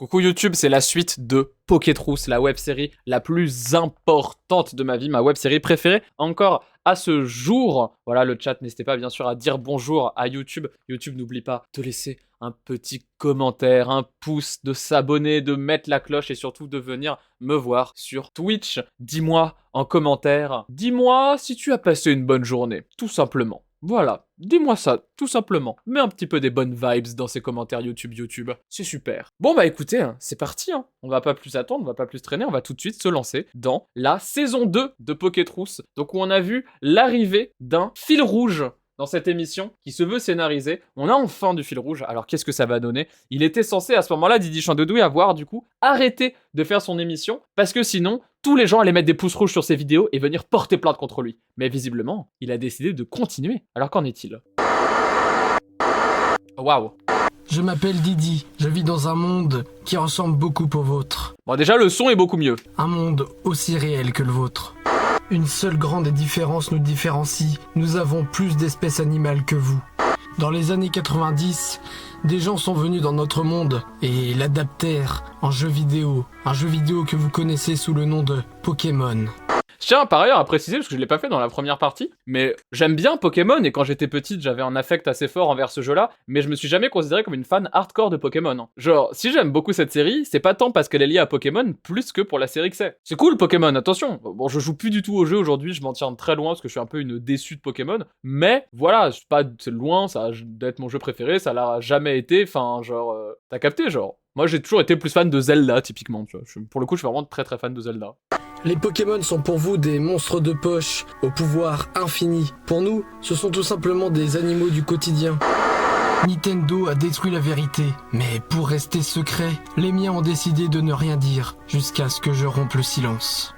Coucou YouTube, c'est la suite de Pokétrousse, la web-série la plus importante de ma vie, ma web-série préférée encore à ce jour. Voilà, le chat, n'hésitez pas bien sûr à dire bonjour à YouTube. YouTube, n'oublie pas de laisser un petit commentaire, un pouce, de s'abonner, de mettre la cloche et surtout de venir me voir sur Twitch. Dis-moi en commentaire, dis-moi si tu as passé une bonne journée, tout simplement. Voilà, dis-moi ça, tout simplement. Mets un petit peu des bonnes vibes dans ces commentaires YouTube, c'est super. Bon bah écoutez, hein, c'est parti, hein. On va pas plus attendre, on va pas plus traîner, on va tout de suite se lancer dans la saison 2 de Pokétrousse. Donc où on a vu l'arrivée d'un fil rouge dans cette émission qui se veut scénarisée. On a enfin du fil rouge, alors qu'est-ce que ça va donner? Il était censé à ce moment-là, Didi Chandedouille, avoir du coup arrêté de faire son émission parce que sinon, tous les gens allaient mettre des pouces rouges sur ses vidéos et venir porter plainte contre lui. Mais visiblement, il a décidé de continuer. Alors qu'en est-il? Waouh! Je m'appelle Didi, je vis dans un monde qui ressemble beaucoup au vôtre. Bon déjà, le son est beaucoup mieux. Un monde aussi réel que le vôtre. Une seule grande différence nous différencie, nous avons plus d'espèces animales que vous. Dans les années 90, des gens sont venus dans notre monde et l'adaptèrent en jeu vidéo. Un jeu vidéo que vous connaissez sous le nom de Pokémon. Je tiens par ailleurs à préciser, parce que je l'ai pas fait dans la première partie, mais j'aime bien Pokémon, et quand j'étais petite, j'avais un affect assez fort envers ce jeu-là, mais je me suis jamais considéré comme une fan hardcore de Pokémon. Genre, si j'aime beaucoup cette série, c'est pas tant parce qu'elle est liée à Pokémon, plus que pour la série que c'est. C'est cool Pokémon, attention. Bon, je joue plus du tout au jeu aujourd'hui, je m'en tiens très loin, parce que je suis un peu une déçue de Pokémon, mais voilà, c'est loin, ça a d'être mon jeu préféré, ça l'a jamais été, enfin, genre, t'as capté, genre. Moi, j'ai toujours été plus fan de Zelda, typiquement, tu vois. Pour le coup, je suis vraiment très très fan de Zelda. Les Pokémon sont pour vous des monstres de poche au pouvoir infini. Pour nous, ce sont tout simplement des animaux du quotidien. Nintendo a détruit la vérité, mais pour rester secret, les miens ont décidé de ne rien dire, jusqu'à ce que je rompe le silence.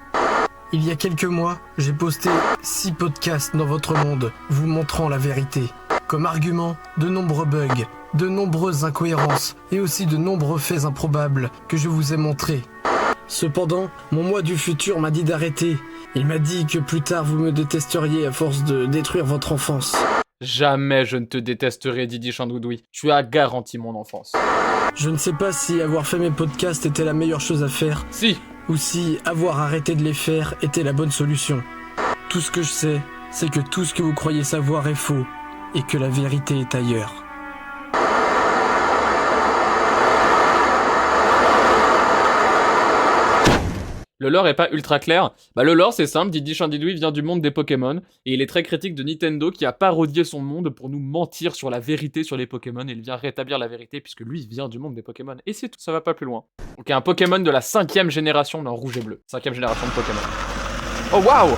Il y a quelques mois, j'ai posté 6 podcasts dans votre monde, vous montrant la vérité. Comme argument, de nombreux bugs, de nombreuses incohérences, et aussi de nombreux faits improbables que je vous ai montrés. Cependant, mon moi du futur m'a dit d'arrêter. Il m'a dit que plus tard vous me détesteriez à force de détruire votre enfance. Jamais je ne te détesterai, Didi Chandoudoui. Tu as garanti mon enfance. Je ne sais pas si avoir fait mes podcasts était la meilleure chose à faire. Si. Ou si avoir arrêté de les faire était la bonne solution. Tout ce que je sais, c'est que tout ce que vous croyez savoir est faux. Et que la vérité est ailleurs. Le lore est pas ultra clair. Bah le lore c'est simple, Didi Chandidouille vient du monde des Pokémon et il est très critique de Nintendo qui a parodié son monde pour nous mentir sur la vérité sur les Pokémon et il vient rétablir la vérité puisque lui vient du monde des Pokémon. Et c'est tout, ça va pas plus loin. Donc un Pokémon de la 5e génération dans rouge et bleu. 5e génération de Pokémon. Oh waouh!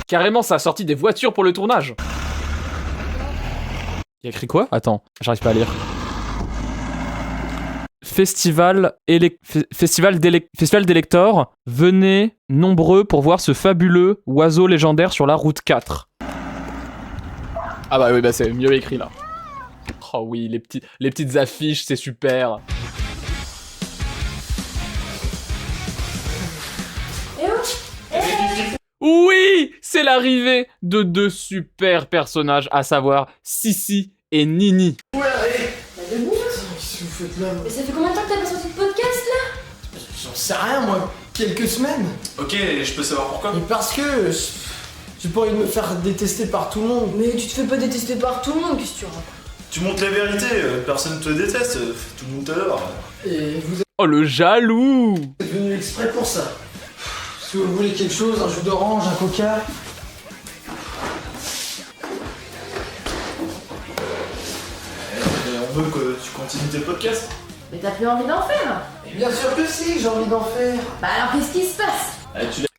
Carrément ça a sorti des voitures pour le tournage. Il y a écrit quoi? Attends, j'arrive pas à lire. Festival d'Elector, venez nombreux pour voir ce fabuleux oiseau légendaire sur la route 4. Ah bah oui, bah c'est mieux écrit là. Oh oui, les petites affiches, c'est super. Oui, c'est l'arrivée de deux super personnages, à savoir Sissi et Nini. Mais ça fait combien de temps que t'as pas sorti de podcast là? J'en sais rien moi, quelques semaines. Ok, je peux savoir pourquoi? Et parce que j'ai pas envie de me faire détester par tout le monde. Mais tu te fais pas détester par tout le monde, qu'est-ce que tu racontes? Tu montres la vérité, personne te déteste, tout le monde t'adore. Et vous Oh le jaloux! êtes venu exprès pour ça. Si vous voulez quelque chose, un jus d'orange, un coca. On veut que tu continues tes podcasts. Mais t'as plus envie d'en faire? Et bien sûr que si, j'ai envie d'en faire. Bah alors qu'est-ce qui se passe?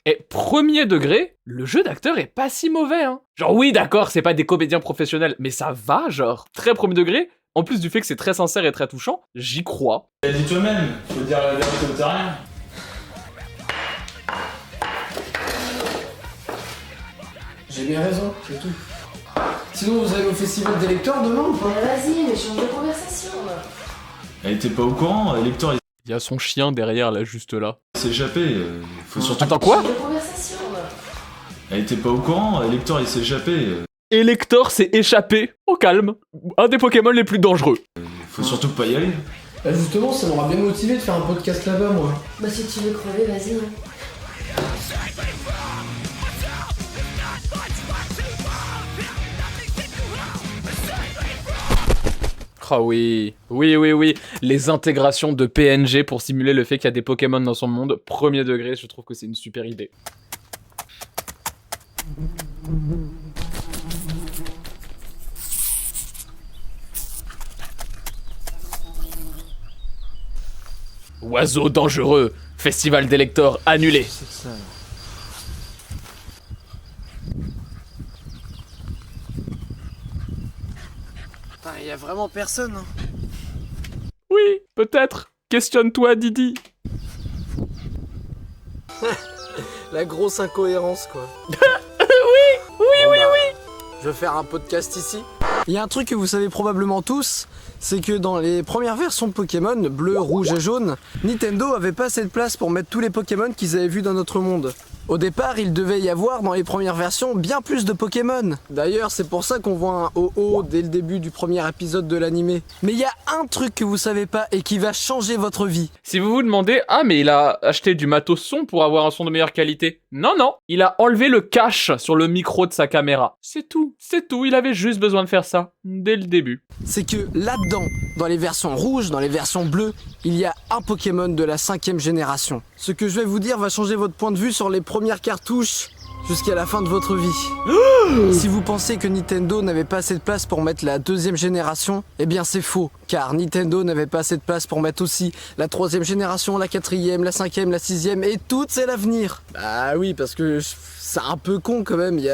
Et premier degré, le jeu d'acteur est pas si mauvais, hein. Genre oui, d'accord, c'est pas des comédiens professionnels, mais ça va, genre. Très premier degré, en plus du fait que c'est très sincère et très touchant, j'y crois. Dis toi-même, faut dire la vérité ou t'as rien. J'ai bien raison, c'est tout. Sinon vous allez au festival des lecteurs demain ou pas? Bah vas-y, mais change de conversation. Elle était pas au courant, Lector Il y a son chien derrière, là, juste là. il s'est échappé, faut surtout... Attends, quoi? Change de conversation. Elle était pas au courant, Lector il s'est échappé. Elector s'est échappé, au calme. Un des Pokémon les plus dangereux. Faut surtout pas y aller. Bah justement, ça m'aura bien motivé de faire un podcast là-bas, moi. Bah si tu veux crever, vas-y. Hein. Ah oui, les intégrations de PNG pour simuler le fait qu'il y a des Pokémon dans son monde, premier degré, je trouve que c'est une super idée. Oiseau dangereux, festival d'électeurs annulé. C'est ça. Putain, y a vraiment personne, hein. Oui, peut-être. Questionne-toi, Didi. La grosse incohérence, quoi. Oui. Je vais faire un podcast ici. Il y a un truc que vous savez probablement tous, c'est que dans les premières versions de Pokémon, bleu, rouge et jaune, Nintendo avait pas assez de place pour mettre tous les Pokémon qu'ils avaient vus dans notre monde. Au départ, il devait y avoir dans les premières versions bien plus de Pokémon. D'ailleurs, c'est pour ça qu'on voit un OO dès le début du premier épisode de l'animé. Mais il y a un truc que vous savez pas et qui va changer votre vie. Si vous vous demandez, ah mais il a acheté du matos son pour avoir un son de meilleure qualité. Non, il a enlevé le cache sur le micro de sa caméra. C'est tout, il avait juste besoin de faire ça, dès le début. C'est que là-dedans, dans les versions rouges, dans les versions bleues, il y a un Pokémon de la 5e génération. Ce que je vais vous dire va changer votre point de vue sur les premières cartouches jusqu'à la fin de votre vie. Si vous pensez que Nintendo n'avait pas assez de place pour mettre la 2e génération, eh bien c'est faux, car Nintendo n'avait pas assez de place pour mettre aussi la 3e génération, la 4e, la 5e, la 6e et toutes celles à venir. Bah oui, parce que c'est un peu con quand même, il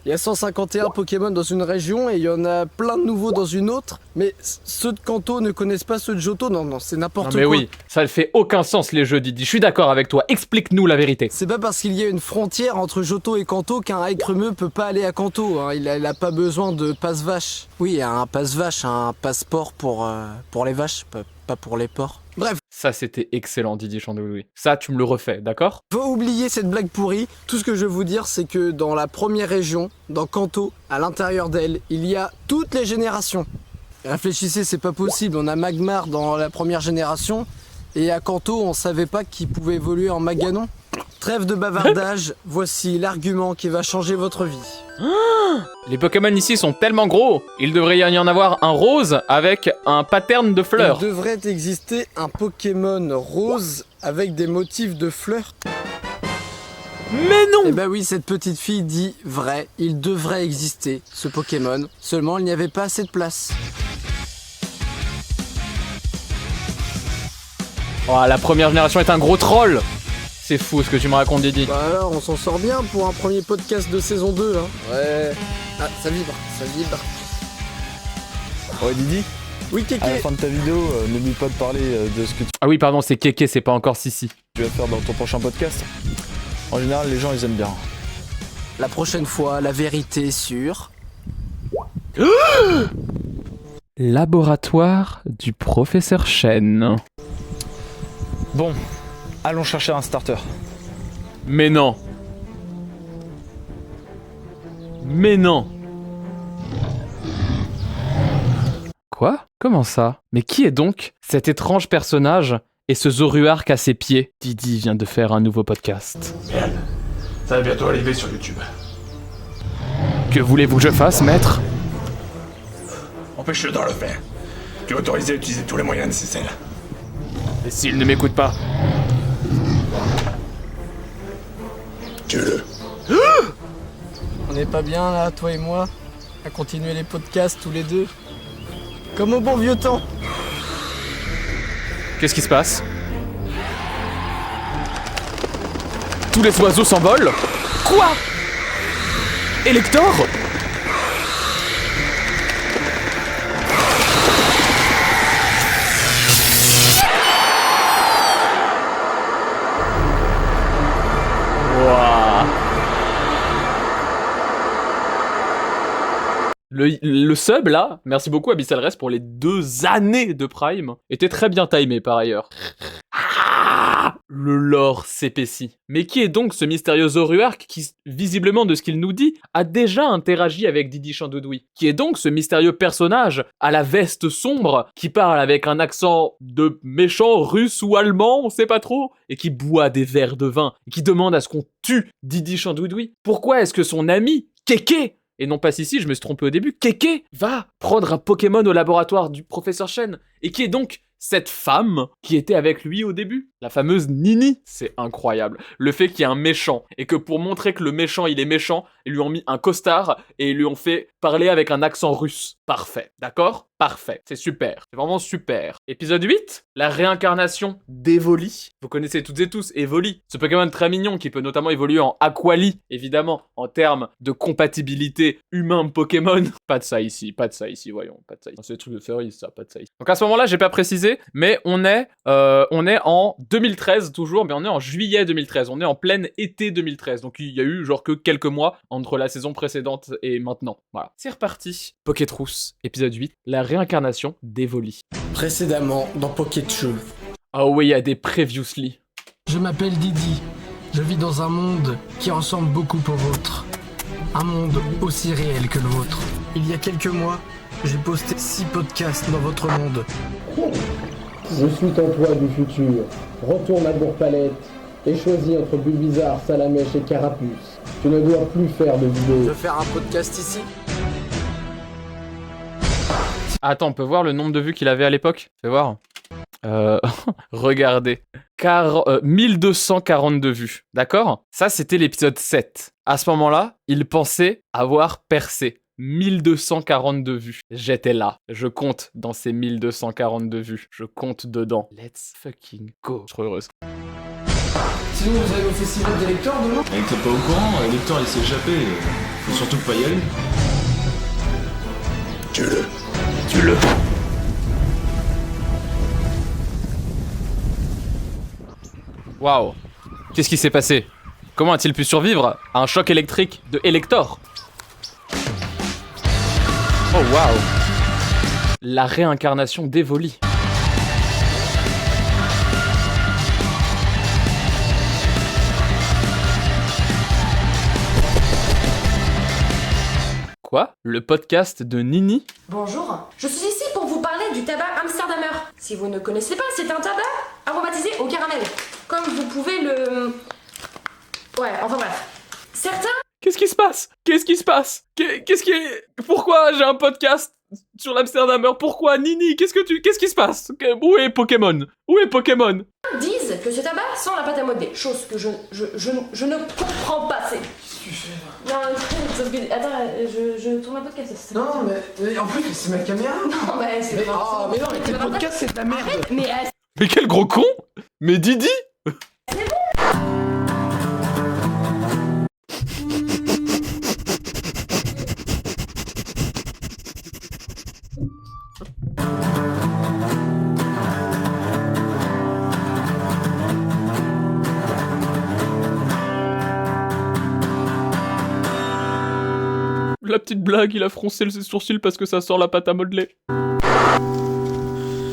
y a 151 Pokémon dans une région et il y en a plein de nouveaux dans une autre, mais ceux de Kanto ne connaissent pas ceux de Johto, non, c'est n'importe quoi. Mais oui, ça ne fait aucun sens les jeux, Didi, je suis d'accord avec toi, explique-nous la vérité. C'est pas parce qu'il y a une frontière entre Johto et Kanto qu'un Aikremeux peut pas aller à Kanto, hein. Il a pas besoin de passe-vache. Oui, un passe-vache, un passeport pour les vaches, pas pour les porcs. Bref. Ça c'était excellent, Didi Chandouloui. Ça tu me le refais, d'accord? Faut oublier cette blague pourrie. Tout ce que je veux vous dire, c'est que dans la première région, dans Kanto, à l'intérieur d'elle, il y a toutes les générations. Réfléchissez, c'est pas possible. On a Magmar dans la première génération, et à Kanto, on savait pas qu'il pouvait évoluer en Maganon. Trêve de bavardage, voici l'argument qui va changer votre vie. Les Pokémon ici sont tellement gros, il devrait y en avoir un rose avec un pattern de fleurs. Il devrait exister un Pokémon rose avec des motifs de fleurs. Mais non! Eh ben oui, cette petite fille dit vrai, il devrait exister ce Pokémon, seulement il n'y avait pas assez de place. Oh, la première génération est un gros troll! C'est fou ce que tu me racontes, Didi. Bah alors, on s'en sort bien pour un premier podcast de saison 2, hein. Ouais. Ah, ça vibre. Ouais, Didi, Oui, Kéké. à la fin de ta vidéo, n'oublie pas de parler de ce que Ah oui, pardon, c'est Kéké, c'est pas encore Sissi. tu vas faire dans ton prochain podcast. En général, les gens, ils aiment bien. La prochaine fois, la vérité sur... Laboratoire du professeur Chen. Bon, allons chercher un starter. Mais non. Quoi? Comment ça? Mais qui est donc cet étrange personnage et ce Zoruark à ses pieds? Didi vient de faire un nouveau podcast. Merde, ça va bientôt arriver sur YouTube. Que voulez-vous que je fasse, maître? Empêche-le d'en le faire. Tu es autorisé à utiliser tous les moyens nécessaires. Et s'il ne m'écoute pas? Tue-le. On n'est pas bien là, toi et moi, à continuer les podcasts tous les deux? Comme au bon vieux temps. Qu'est-ce qui se passe? Tous les oiseaux s'envolent? Quoi? Elector? Wouah. Le sub là, merci beaucoup Abyssal Rest pour les 2 années de Prime, était très bien timé par ailleurs. Ah, Le lore s'épaissit. Mais qui est donc ce mystérieux Zoruark qui, visiblement de ce qu'il nous dit, a déjà interagi avec Didi Chandoudoui? Qui est donc ce mystérieux personnage à la veste sombre qui parle avec un accent de méchant russe ou allemand, on sait pas trop, et qui boit des verres de vin, et qui demande à ce qu'on tue Didi Chandoudoui? Pourquoi est-ce que son ami, Keke, et non pas Sissi, je me suis trompé au début, Keke va prendre un Pokémon au laboratoire du professeur Chen, et qui est donc cette femme qui était avec lui au début, la fameuse Nini. C'est incroyable. Le fait qu'il y ait un méchant, et que pour montrer que le méchant, il est méchant, ils lui ont mis un costard, et ils lui ont fait parler avec un accent russe. Parfait, d'accord? Parfait, c'est super, c'est vraiment super. Épisode 8, la réincarnation d'Evoli. Vous connaissez toutes et tous Evoli, ce Pokémon très mignon qui peut notamment évoluer en Aquali, évidemment, en termes de compatibilité humain-Pokémon. Pas de ça ici, voyons, pas de ça ici. C'est des trucs de fairies, ça, pas de ça ici. Donc à ce moment-là, j'ai pas précisé, mais on est en 2013 toujours, mais on est en juillet 2013, on est en plein été 2013, donc il y a eu genre que quelques mois entre la saison précédente et maintenant. Voilà, c'est reparti. Pokétrousse, épisode 8, la réincarnation d'Evoli. Précédemment dans Pokétruth. Ah oui, il y a des previously. Je m'appelle Didi. Je vis dans un monde qui ressemble beaucoup au vôtre. Un monde aussi réel que le vôtre. Il y a quelques mois, j'ai posté 6 podcasts dans votre monde. Je suis ton toi du futur. Retourne à Bourg-Palette et choisis entre Bulbizarre, Salamèche et Carapuce. Tu ne dois plus faire de Je vidéos. veux faire un podcast ici. Attends, on peut voir le nombre de vues qu'il avait à l'époque? Fais voir. Regardez. 1242 vues. D'accord? Ça, c'était l'épisode 7. À ce moment-là, il pensait avoir percé. 1242 vues. J'étais là. Je compte dans ces 1242 vues. Je compte dedans. Let's fucking go. Je suis trop heureuse. Sinon, vous allez au festival des lecteurs demain? Et t'es pas au courant, Lecteur il s'est échappé. Faut surtout pas y aller. Tue-le. Waouh. Qu'est-ce qui s'est passé? Comment a-t-il pu survivre à un choc électrique de Elector? Oh waouh. La réincarnation d'Evoli. Quoi? Le podcast de Nini? Bonjour, je suis ici pour vous parler du tabac Amsterdamer. Si vous ne connaissez pas, c'est un tabac aromatisé au caramel. Comme vous pouvez le... Ouais, enfin bref. Certains... Qu'est-ce qui se passe? Qu'est-ce qui se passe? Qu'est-ce qui est... Pourquoi j'ai un podcast sur l'Amsterdamer? Pourquoi Nini? Qu'est-ce qui se passe? Où est Pokémon? Où est Pokémon? disent que ce tabac sent la pâte à modeler. Chose que je ne comprends pas. C'est... Non, sauf que... Attends, je tourne un podcast. Ça, Non, mais en plus, c'est ma caméra. Non, mais c'est... Mais non, mais tes podcasts, c'est de la merde. Arrête, mais... Mais quel gros con! Mais Didi! La petite blague, il a froncé le sourcil parce que ça sort la pâte à modeler.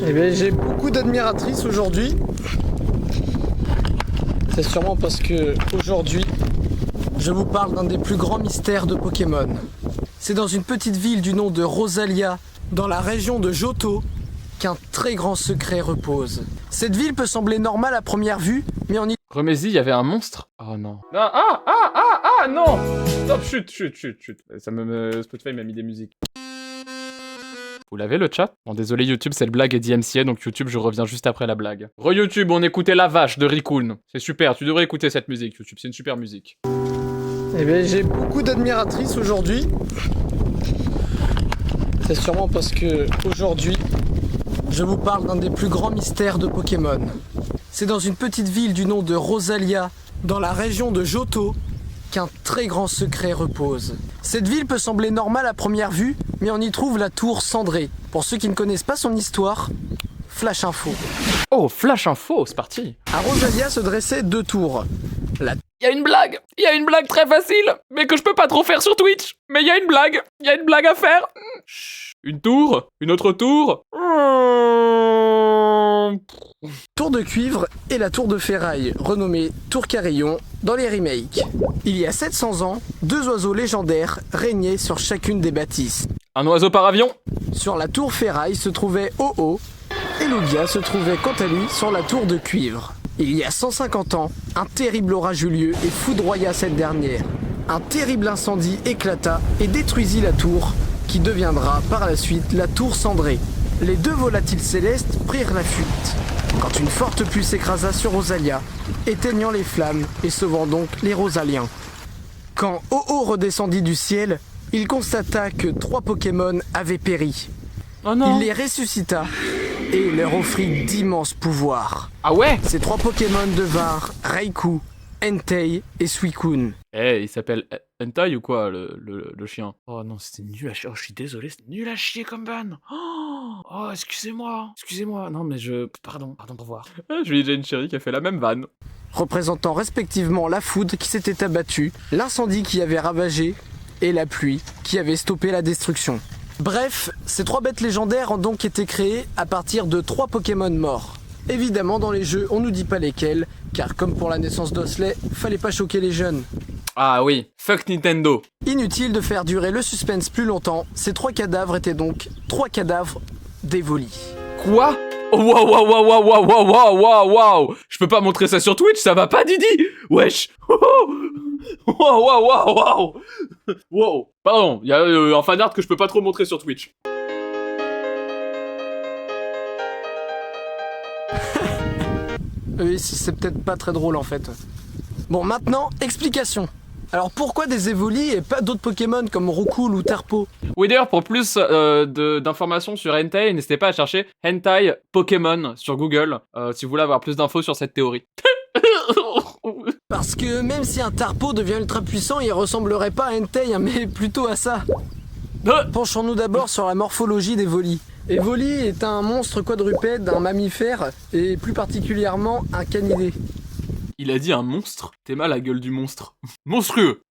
Eh bien, j'ai beaucoup d'admiratrices aujourd'hui. C'est sûrement parce que aujourd'hui, je vous parle d'un des plus grands mystères de Pokémon. C'est dans une petite ville du nom de Rosalia, dans la région de Johto, qu'un très grand secret repose. Cette ville peut sembler normale à première vue, mais en y... Remets-y, il y avait un monstre. Oh non. Non. Stop, chut. Spotify m'a mis des musiques. Vous l'avez le chat? Bon, désolé YouTube, cette blague est d'IMCA, donc YouTube, je reviens juste après la blague. Re-YouTube, on écoutait La Vache de Rikun. C'est super, tu devrais écouter cette musique, YouTube, c'est une super musique. Eh bien, j'ai beaucoup d'admiratrices aujourd'hui. C'est sûrement parce que aujourd'hui, je vous parle d'un des plus grands mystères de Pokémon. C'est dans une petite ville du nom de Rosalia, dans la région de Johto, qu'un très grand secret repose. Cette ville peut sembler normale à première vue, mais on y trouve la tour Cendrée. Pour ceux qui ne connaissent pas son histoire, Flash Info. Oh, Flash Info, c'est parti. À Rosalia se dressaient deux tours. Il y a une blague très facile, mais que je peux pas trop faire sur Twitch. Mais il y a une blague à faire. Chut. Une tour, une autre tour. non. Tour de cuivre et la tour de ferraille, renommée Tour Carillon dans les remakes. Il y a 700 ans, 2 oiseaux légendaires régnaient sur chacune des bâtisses. Un oiseau par avion. Sur la tour ferraille se trouvait Oh-Oh, et Lugia se trouvait quant à lui sur la tour de cuivre. Il y a 150 ans, un terrible orage eut lieu et foudroya cette dernière. Un terrible incendie éclata et détruisit la tour, qui deviendra par la suite la tour cendrée. Les 2 volatiles célestes prirent la fuite, quand une forte pluie s'écrasa sur Rosalia, éteignant les flammes et sauvant donc les Rosaliens. Quand Oh-Oh redescendit du ciel, il constata que 3 Pokémon avaient péri. Oh non. Il les ressuscita et leur offrit d'immenses pouvoirs. Ah ouais. Ces 3 Pokémon devinrent Raikou, Entei et Suicune. Il s'appelle Hentai ou quoi, le chien? Oh non, c'était nul à chier. Oh, je suis désolé, c'était nul à chier comme ban. Oh, excusez-moi. Non, mais Pardon, au revoir. Julie Jane Cherry qui a fait la même vanne. Représentant respectivement la foudre qui s'était abattue, l'incendie qui avait ravagé et la pluie qui avait stoppé la destruction. Bref, ces 3 bêtes légendaires ont donc été créées à partir de 3 Pokémon morts. Évidemment, dans les jeux, on nous dit pas lesquels, car comme pour la naissance d'Osley, fallait pas choquer les jeunes. Ah oui, fuck Nintendo. Inutile de faire durer le suspense plus longtemps, ces 3 cadavres étaient donc 3 cadavres d'Evoli. Quoi? Oh, waouh. Je peux pas montrer ça sur Twitch, ça va pas Didi. Wesh. Wow. Pardon, il y a un fanart que je peux pas trop montrer sur Twitch. Oui, c'est peut-être pas très drôle en fait. Bon, maintenant, explication. Alors pourquoi des Evoli et pas d'autres Pokémon comme Roucoule ou Tarpo? Oui, d'ailleurs, pour plus d'informations sur Hentai, n'hésitez pas à chercher Hentai Pokémon sur Google, si vous voulez avoir plus d'infos sur cette théorie. Parce que même si un Tarpo devient ultra puissant, il ressemblerait pas à Entei, mais plutôt à ça. Penchons-nous d'abord sur la morphologie d'Evoli. Evoli est un monstre quadrupède, un mammifère, et plus particulièrement un canidé. Il a dit un monstre? T'es mal la gueule du monstre. Monstrueux.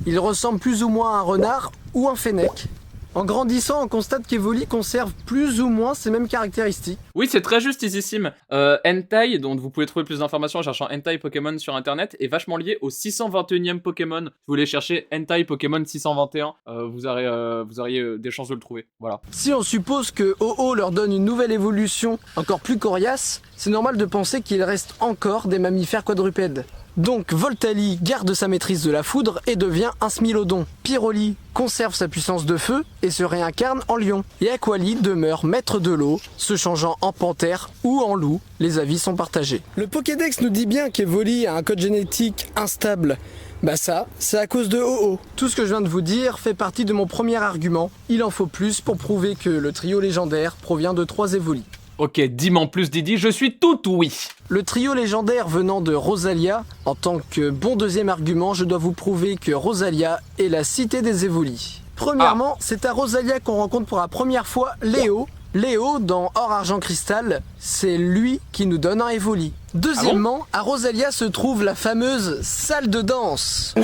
Il ressemble plus ou moins à un renard ou un fennec. En grandissant, on constate qu'Evoli conserve plus ou moins ces mêmes caractéristiques. Oui, c'est très justicissime. Hentai, dont vous pouvez trouver plus d'informations en cherchant Hentai Pokémon sur internet, est vachement lié au 621e Pokémon. Si vous voulez chercher Hentai Pokémon 621, vous auriez des chances de le trouver. Voilà. Si on suppose que Oh-Oh leur donne une nouvelle évolution encore plus coriace, c'est normal de penser qu'il reste encore des mammifères quadrupèdes. Donc Voltali garde sa maîtrise de la foudre et devient un Smilodon. Pyroli conserve sa puissance de feu et se réincarne en lion. Et Aquali demeure maître de l'eau, se changeant en panthère ou en loup. Les avis sont partagés. Le Pokédex nous dit bien qu'Evoli a un code génétique instable. Bah ça, c'est à cause de Oh-Oh. Tout ce que je viens de vous dire fait partie de mon premier argument. Il en faut plus pour prouver que le trio légendaire provient de 3 Evoli. Ok, dis-moi en plus Didi, je suis tout oui. Le trio légendaire venant de Rosalia, en tant que bon deuxième argument, je dois vous prouver que Rosalia est la cité des Evoli. Premièrement, c'est à Rosalia qu'on rencontre pour la première fois Léo. Léo, dans Or, Argent, Cristal, c'est lui qui nous donne un Evoli. Deuxièmement, à Rosalia se trouve la fameuse salle de danse.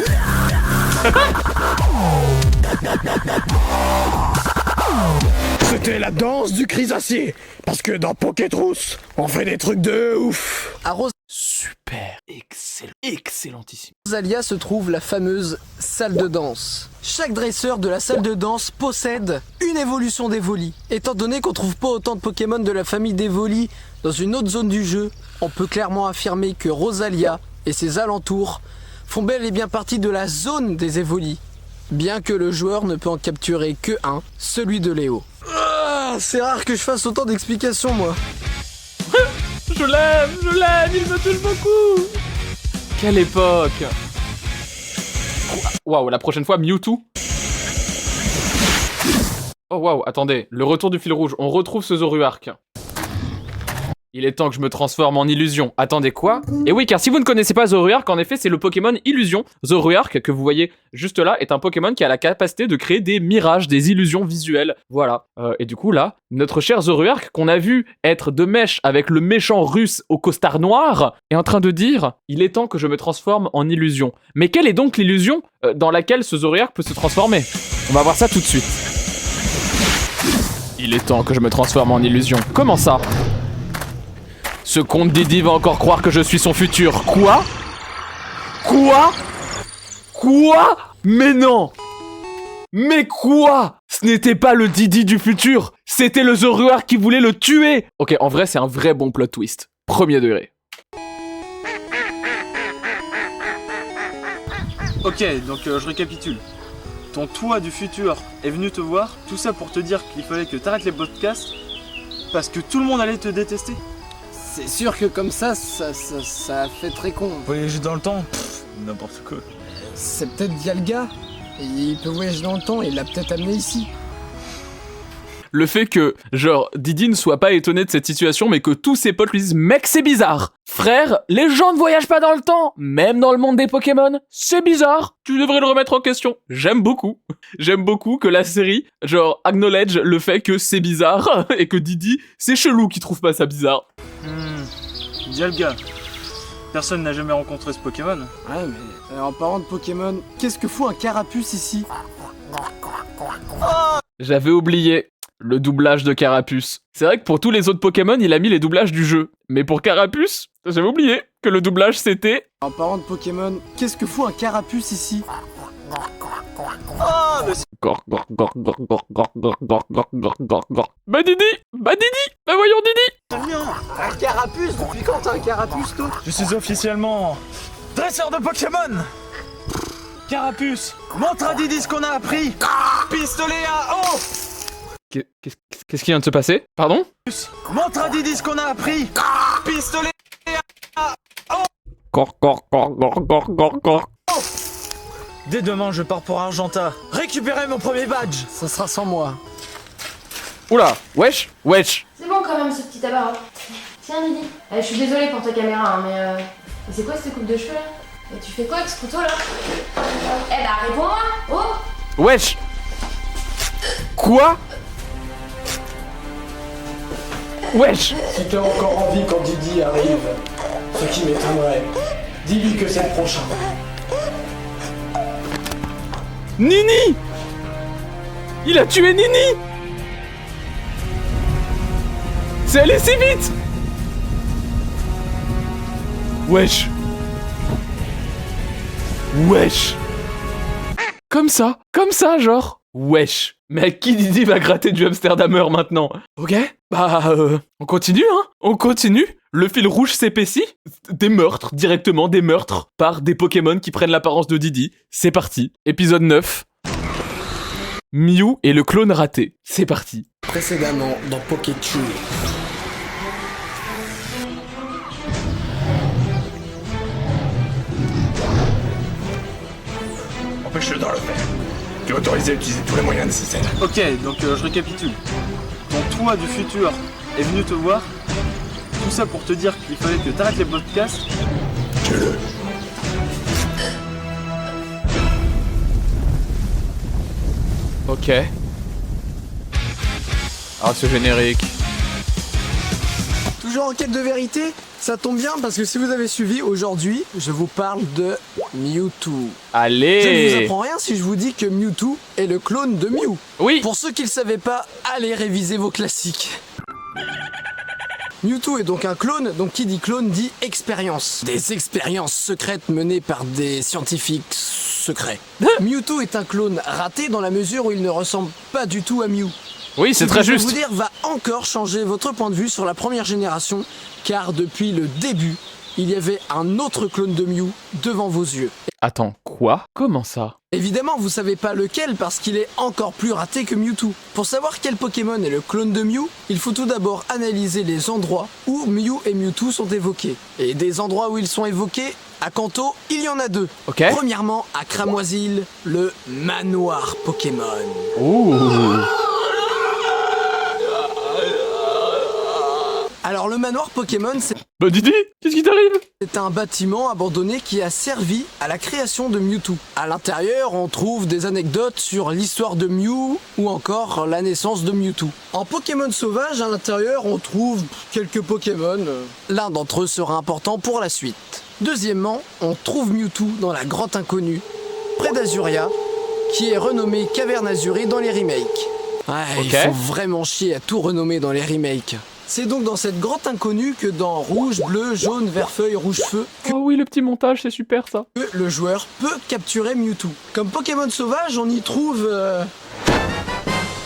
C'était la danse du Chrysacier, parce que dans Pokétrousse, on fait des trucs de ouf. À Super, excellentissime. Rosalia se trouve la fameuse salle de danse. Chaque dresseur de la salle de danse possède une évolution d'Evoli. Étant donné qu'on trouve pas autant de Pokémon de la famille d'Evoli dans une autre zone du jeu, on peut clairement affirmer que Rosalia et ses alentours font bel et bien partie de la zone des Evoli. Bien que le joueur ne peut en capturer que un, celui de Léo. C'est rare que je fasse autant d'explications, moi. Je l'aime, il me touche beaucoup. Quelle époque. Waouh, la prochaine fois, Mewtwo. Oh waouh, attendez, le retour du fil rouge, on retrouve ce Zoroark. Il est temps que je me transforme en illusion. Attendez, quoi? Et oui, car si vous ne connaissez pas Zoroark, en effet, c'est le Pokémon Illusion. Zoroark, que vous voyez juste là, est un Pokémon qui a la capacité de créer des mirages, des illusions visuelles. Voilà. Et du coup, là, notre cher Zoroark, qu'on a vu être de mèche avec le méchant russe au costard noir, est en train de dire « Il est temps que je me transforme en illusion ». Mais quelle est donc l'illusion dans laquelle ce Zoroark peut se transformer? On va voir ça tout de suite. Il est temps que je me transforme en illusion. Comment ça? Ce comte Didi va encore croire que je suis son futur. Quoi? Quoi? Quoi? Mais non! Mais quoi? Ce n'était pas le Didi du futur, c'était le The Ruard qui voulait le tuer. Ok, en vrai, c'est un vrai bon plot twist. Premier degré. Ok, donc je récapitule. Ton toi du futur est venu te voir, tout ça pour te dire qu'il fallait que t'arrêtes les podcasts parce que tout le monde allait te détester. C'est sûr que comme ça fait très con. Voyager dans le temps, n'importe quoi. C'est peut-être Dialga. Il peut voyager dans le temps et il l'a peut-être amené ici. Le fait que, genre, Didi ne soit pas étonné de cette situation, mais que tous ses potes lui disent « Mec, c'est bizarre !» Frère, les gens ne voyagent pas dans le temps, même dans le monde des Pokémon. C'est bizarre. Tu devrais le remettre en question. J'aime beaucoup. J'aime beaucoup que la série, genre, acknowledge le fait que c'est bizarre et que Didi, c'est chelou qu'il trouve pas ça bizarre. Dialga. Personne n'a jamais rencontré ce Pokémon. Ouais, mais en parlant de Pokémon, qu'est-ce que fout un Carapuce ici? J'avais oublié le doublage de Carapuce. C'est vrai que pour tous les autres Pokémon, il a mis les doublages du jeu. Mais pour Carapuce, j'avais oublié que le doublage c'était... En parlant de Pokémon, qu'est-ce que fout un Carapuce ici? Bah Didi, bah voyons Didi. Un Carapuce? Depuis quand t'as un Carapuce, toi? Je suis officiellement dresseur de Pokémon. Carapuce, montre à Didi ce qu'on a appris. Pistolet à eau. Qu'est-ce qui vient de se passer? Pardon? Montre à Didi ce qu'on a appris. Pistolet à eau. Dès demain, je pars pour Argenta. Récupérer mon premier badge. Ça sera sans moi. Oula, wesh. C'est bon quand même ce petit tabac. Hein. Tiens Didi. Je suis désolée pour ta caméra, hein, mais c'est quoi cette coupe de cheveux là? Et tu fais quoi avec ce couteau là? Eh bah réponds-moi. Oh. Wesh. Quoi? Wesh. Si t'es encore en vie quand Didi arrive, ce qui m'étonnerait, dis-lui que c'est le prochain. Nini! Il a tué Nini! C'est allé si vite! Wesh! Comme ça, genre. Wesh! Mais à qui Didi va gratter du Amsterdamer maintenant? Ok? Bah, on continue, hein? On continue. Le fil rouge s'épaissit. Des meurtres, directement des meurtres, par des Pokémon qui prennent l'apparence de Didi. C'est parti. Épisode 9. Mew et le clone raté. C'est parti. Précédemment dans Pokétru. Empêche-le dans le faire. Tu es autorisé à utiliser tous les moyens nécessaires. Ok, donc je récapitule. Ton toi du futur est venu te voir, tout ça pour te dire qu'il fallait que t'arrêtes les podcasts. Tue-le. Ok. Ah, ce générique. Toujours en quête de vérité? Ça tombe bien parce que si vous avez suivi, aujourd'hui, je vous parle de Mewtwo. Allez! Je ne vous apprends rien si je vous dis que Mewtwo est le clone de Mew. Oui! Pour ceux qui ne le savaient pas, allez réviser vos classiques. Mewtwo est donc un clone, donc qui dit clone dit expérience. Des expériences secrètes menées par des scientifiques secrets. Mewtwo est un clone raté dans la mesure où il ne ressemble pas du tout à Mew. Oui, c'est très Ce que je juste. vais vous dire va encore changer votre point de vue sur la première génération, car depuis le début, il y avait un autre clone de Mew devant vos yeux. Attends, quoi? Comment ça? Évidemment, vous savez pas lequel parce qu'il est encore plus raté que Mewtwo. Pour savoir quel Pokémon est le clone de Mew, il faut tout d'abord analyser les endroits où Mew et Mewtwo sont évoqués. Et des endroits où ils sont évoqués, à Kanto, il y en a deux. Ok. Premièrement, à Cramoisil, le manoir Pokémon. Ouh. Alors le manoir Pokémon, Bah Didi, qu'est-ce qui t'arrive? c'est un bâtiment abandonné qui a servi à la création de Mewtwo. À l'intérieur, on trouve des anecdotes sur l'histoire de Mew ou encore la naissance de Mewtwo. En Pokémon sauvage, à l'intérieur, on trouve quelques Pokémon. L'un d'entre eux sera important pour la suite. Deuxièmement, on trouve Mewtwo dans la grotte inconnue, près d'Azuria, qui est renommée Caverne Azurée dans les remakes. Ouais, Ok. il faut vraiment chier à tout renommer dans les remakes. C'est donc dans cette grotte inconnue que dans rouge, bleu, jaune, vert feuille, rouge feu, Oh oui, le petit montage, c'est super ça. que le joueur peut capturer Mewtwo. Comme Pokémon sauvage, on y trouve...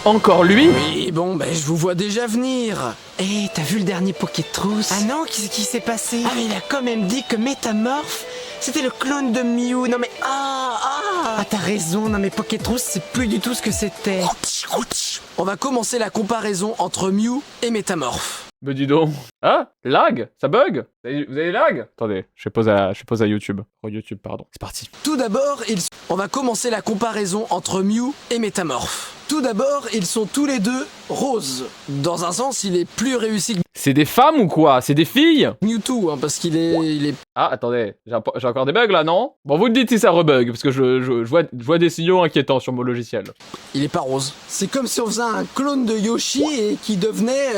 Encore lui? Oui, bon, je vous vois déjà venir. Eh, t'as vu le dernier Pokétrousse? Ah non, qu'est-ce qui s'est passé? Ah mais il a quand même dit que Métamorph, c'était le clone de Mew. Non mais Ah t'as raison, non mais Pokétrousse c'est plus du tout ce que c'était. On va commencer la comparaison entre Mew et Métamorph. Mais dis donc. Ah, lag? Ça bug? Vous avez lag? Attendez, je pose à YouTube. Oh, YouTube, pardon. C'est parti. Tout d'abord, on va commencer la comparaison entre Mew et Métamorph. Tout d'abord, ils sont tous les deux roses. Dans un sens, il est plus réussi que C'est des femmes ou quoi? C'est des filles? Mewtwo, hein, parce qu'il est... Ah, attendez, j'ai encore des bugs là, non? Bon, vous me dites si ça rebug, parce que je vois des signaux inquiétants sur mon logiciel. Il est pas rose. C'est comme si on faisait un clone de Yoshi et qui devenait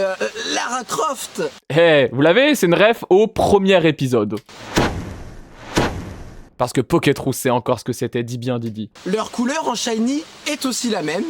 Lara Croft. Eh, vous l'avez? C'est une ref au premier épisode. Parce que Pokétrousse c'est encore ce que c'était, dis bien Didi. Leur couleur en shiny est aussi la même.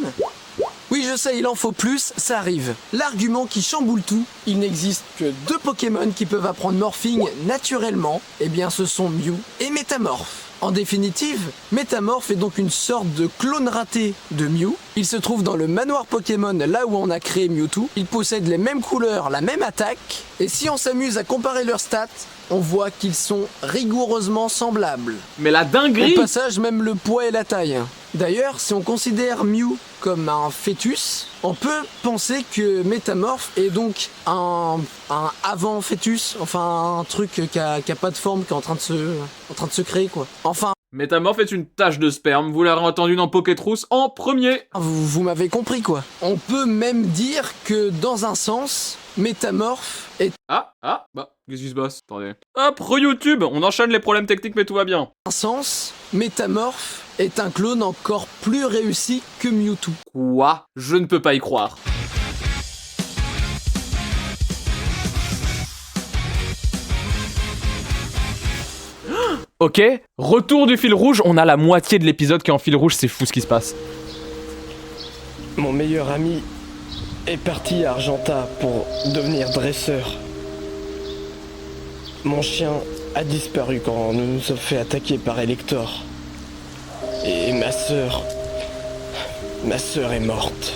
Oui, je sais, il en faut plus, ça arrive. L'argument qui chamboule tout, il n'existe que 2 Pokémon qui peuvent apprendre Morphing naturellement, eh bien ce sont Mew et Métamorph. En définitive, Métamorph est donc une sorte de clone raté de Mew. Il se trouve dans le manoir Pokémon, là où on a créé Mewtwo. Ils possèdent les mêmes couleurs, la même attaque. Et si on s'amuse à comparer leurs stats, on voit qu'ils sont rigoureusement semblables. Mais la dinguerie! Au passage, même le poids et la taille. D'ailleurs, si on considère Mew comme un fœtus, on peut penser que Métamorph est donc un avant-fœtus, enfin un truc qui a pas de forme, qui est en train de se créer quoi. Enfin, Métamorph est une tache de sperme, vous l'aurez entendu dans Pokétrousse en premier. vous m'avez compris quoi. On peut même dire que dans un sens, Métamorph est Bah, qu'est-ce qui se passe? Attendez. Hop, re-YouTube, on enchaîne les problèmes techniques mais tout va bien. Métamorph est un clone encore plus réussi que Mewtwo. Quoi? Je ne peux pas y croire. Ok, retour du fil rouge, on a la moitié de l'épisode qui est en fil rouge, c'est fou ce qui se passe. Mon meilleur ami est parti à Argenta pour devenir dresseur. Mon chien a disparu quand nous nous sommes fait attaquer par Elector. Et ma sœur est morte.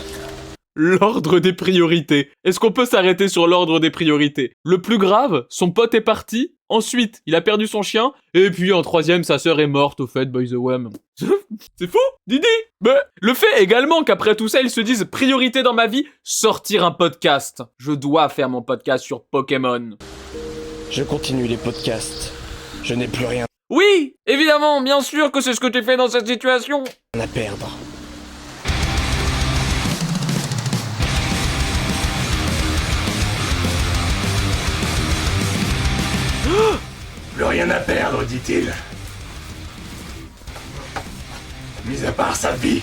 L'ordre des priorités. Est-ce qu'on peut s'arrêter sur l'ordre des priorités? Le plus grave, son pote est parti, ensuite il a perdu son chien, et puis en troisième sa sœur est morte au fait, by the way. C'est fou, Didi. Mais le fait également qu'après tout ça ils se disent priorité dans ma vie, sortir un podcast. Je dois faire mon podcast sur Pokémon. Je continue les podcasts. Je n'ai plus rien Oui, évidemment, bien sûr que c'est ce que tu fais dans cette situation. à perdre. Plus rien à perdre, dit-il. Mis à part sa vie.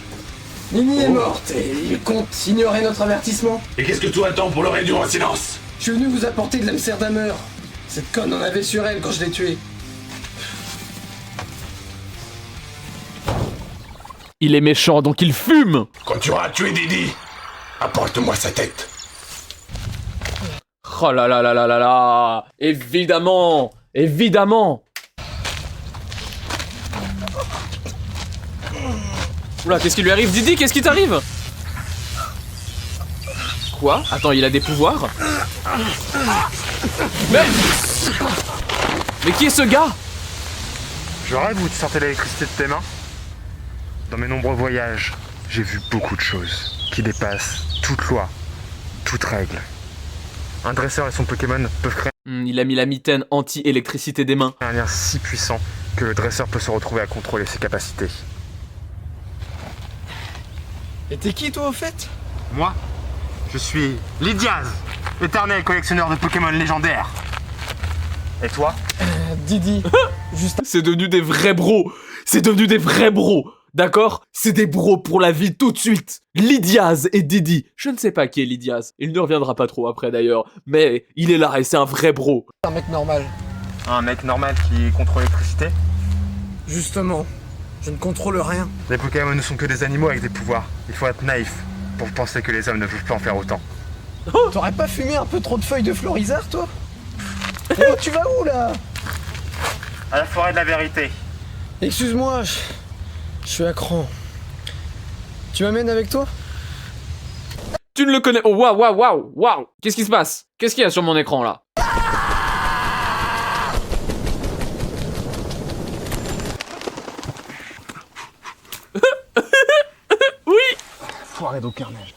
Nini est morte et il compte ignorer notre avertissement. Et qu'est-ce que tu attends pour le réduire en silence? Je suis venu vous apporter de l'Amsterdamer. Cette conne en avait sur elle quand je l'ai tuée. Il est méchant, donc il fume. Quand tu auras tué Didi, apporte-moi sa tête. Oh là là là là là là. Évidemment, évidemment. Oula, qu'est-ce qui lui arrive? Didi, qu'est-ce qui t'arrive? Quoi? Attends, il a des pouvoirs? Mais qui est ce gars? Je rêve où tu sortais l'électricité de tes mains. Dans mes nombreux voyages, j'ai vu beaucoup de choses qui dépassent toute loi, toute règle. Un dresseur et son Pokémon peuvent créer Il a mis la mitaine anti-électricité des mains. un lien si puissant que le dresseur peut se retrouver à contrôler ses capacités. Et t'es qui toi au fait? Moi, je suis Lydiaz, éternel collectionneur de Pokémon légendaires. Et toi? Didi. C'est devenu des vrais bros. C'est devenu des vrais bros. D'accord? C'est des bros pour la vie tout de suite. Lydiaz et Didi. Je ne sais pas qui est Lydiaz. Il ne reviendra pas trop après d'ailleurs. Mais il est là et c'est un vrai bro. Un mec normal. Un mec normal qui contrôle l'électricité? Justement, je ne contrôle rien. Les Pokémon ne sont que des animaux avec des pouvoirs. Il faut être naïf pour penser que les hommes ne peuvent pas en faire autant. T'aurais pas fumé un peu trop de feuilles de florizard, toi? Oh, tu vas où, là? À la forêt de la vérité. Excuse-moi, je suis à cran. Tu m'amènes avec toi? Tu ne le connais... Oh, waouh. Qu'est-ce qui se passe? Qu'est-ce qu'il y a sur mon écran, là? Oui. Foiré d'aucun neige.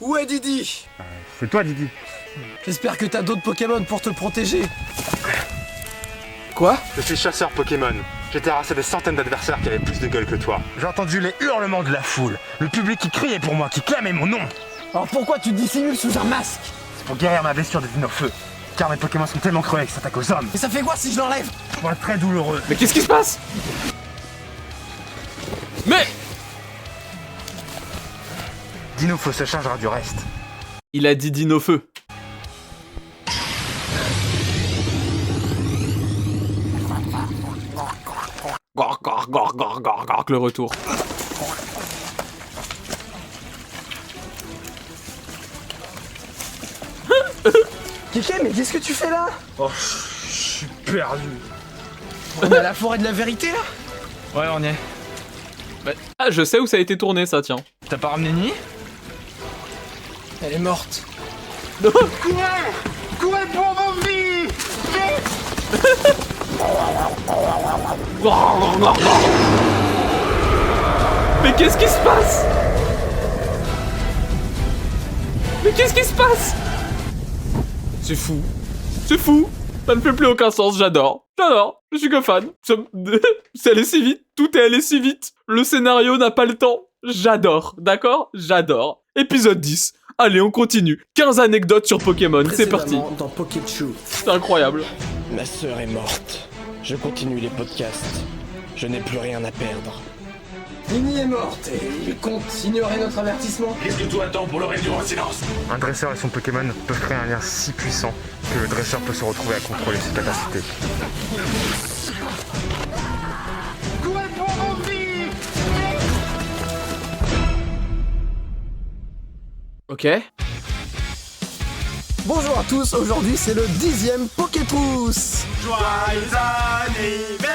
Où est Didi? C'est toi, Didi. J'espère que t'as d'autres Pokémon pour te protéger. Quoi? Je suis chasseur Pokémon. J'ai terrassé des centaines d'adversaires qui avaient plus de gueule que toi. J'ai entendu les hurlements de la foule, le public qui criait pour moi, qui clamait mon nom. Alors pourquoi tu te dissimules sous un masque? C'est pour guérir ma blessure de Dinofeu. Car mes Pokémon sont tellement crevés qu'ils s'attaquent aux hommes. Et ça fait quoi si je l'enlève? Moi, très douloureux. Mais qu'est-ce qui se passe? Mais... Dinofeu se chargera du reste. Il a dit Dinofeu. Gork, le retour. Kéké, mais qu'est-ce que tu fais là? Oh, je suis perdu. On est à la forêt de la vérité là? Ouais, on y est. Ah, je sais où ça a été tourné, ça, tiens. T'as pas ramené Nini? Elle est morte. Courez pour vos vies! Mais qu'est-ce qui se passe? Mais qu'est-ce qui se passe? C'est fou. C'est fou. Ça ne fait plus aucun sens, j'adore. J'adore. Je suis que fan. C'est allé si vite. Tout est allé si vite. Le scénario n'a pas le temps. J'adore. D'accord? J'adore. Épisode 10. Allez, on continue. 15 anecdotes sur Pokémon. C'est parti. Dans Pokéchou. C'est incroyable. Ma sœur est morte. Je continue les podcasts. Je n'ai plus rien à perdre. Nini est morte et il compte ignorer notre avertissement. Qu'est-ce que tu attends pour le réduire en silence? Un dresseur et son Pokémon peuvent créer un lien si puissant que le dresseur peut se retrouver à contrôler ses capacités. Courez pour vos vies! Ok. Bonjour à tous, aujourd'hui c'est le 10e Pokétrousse. Joyeux anniversaire!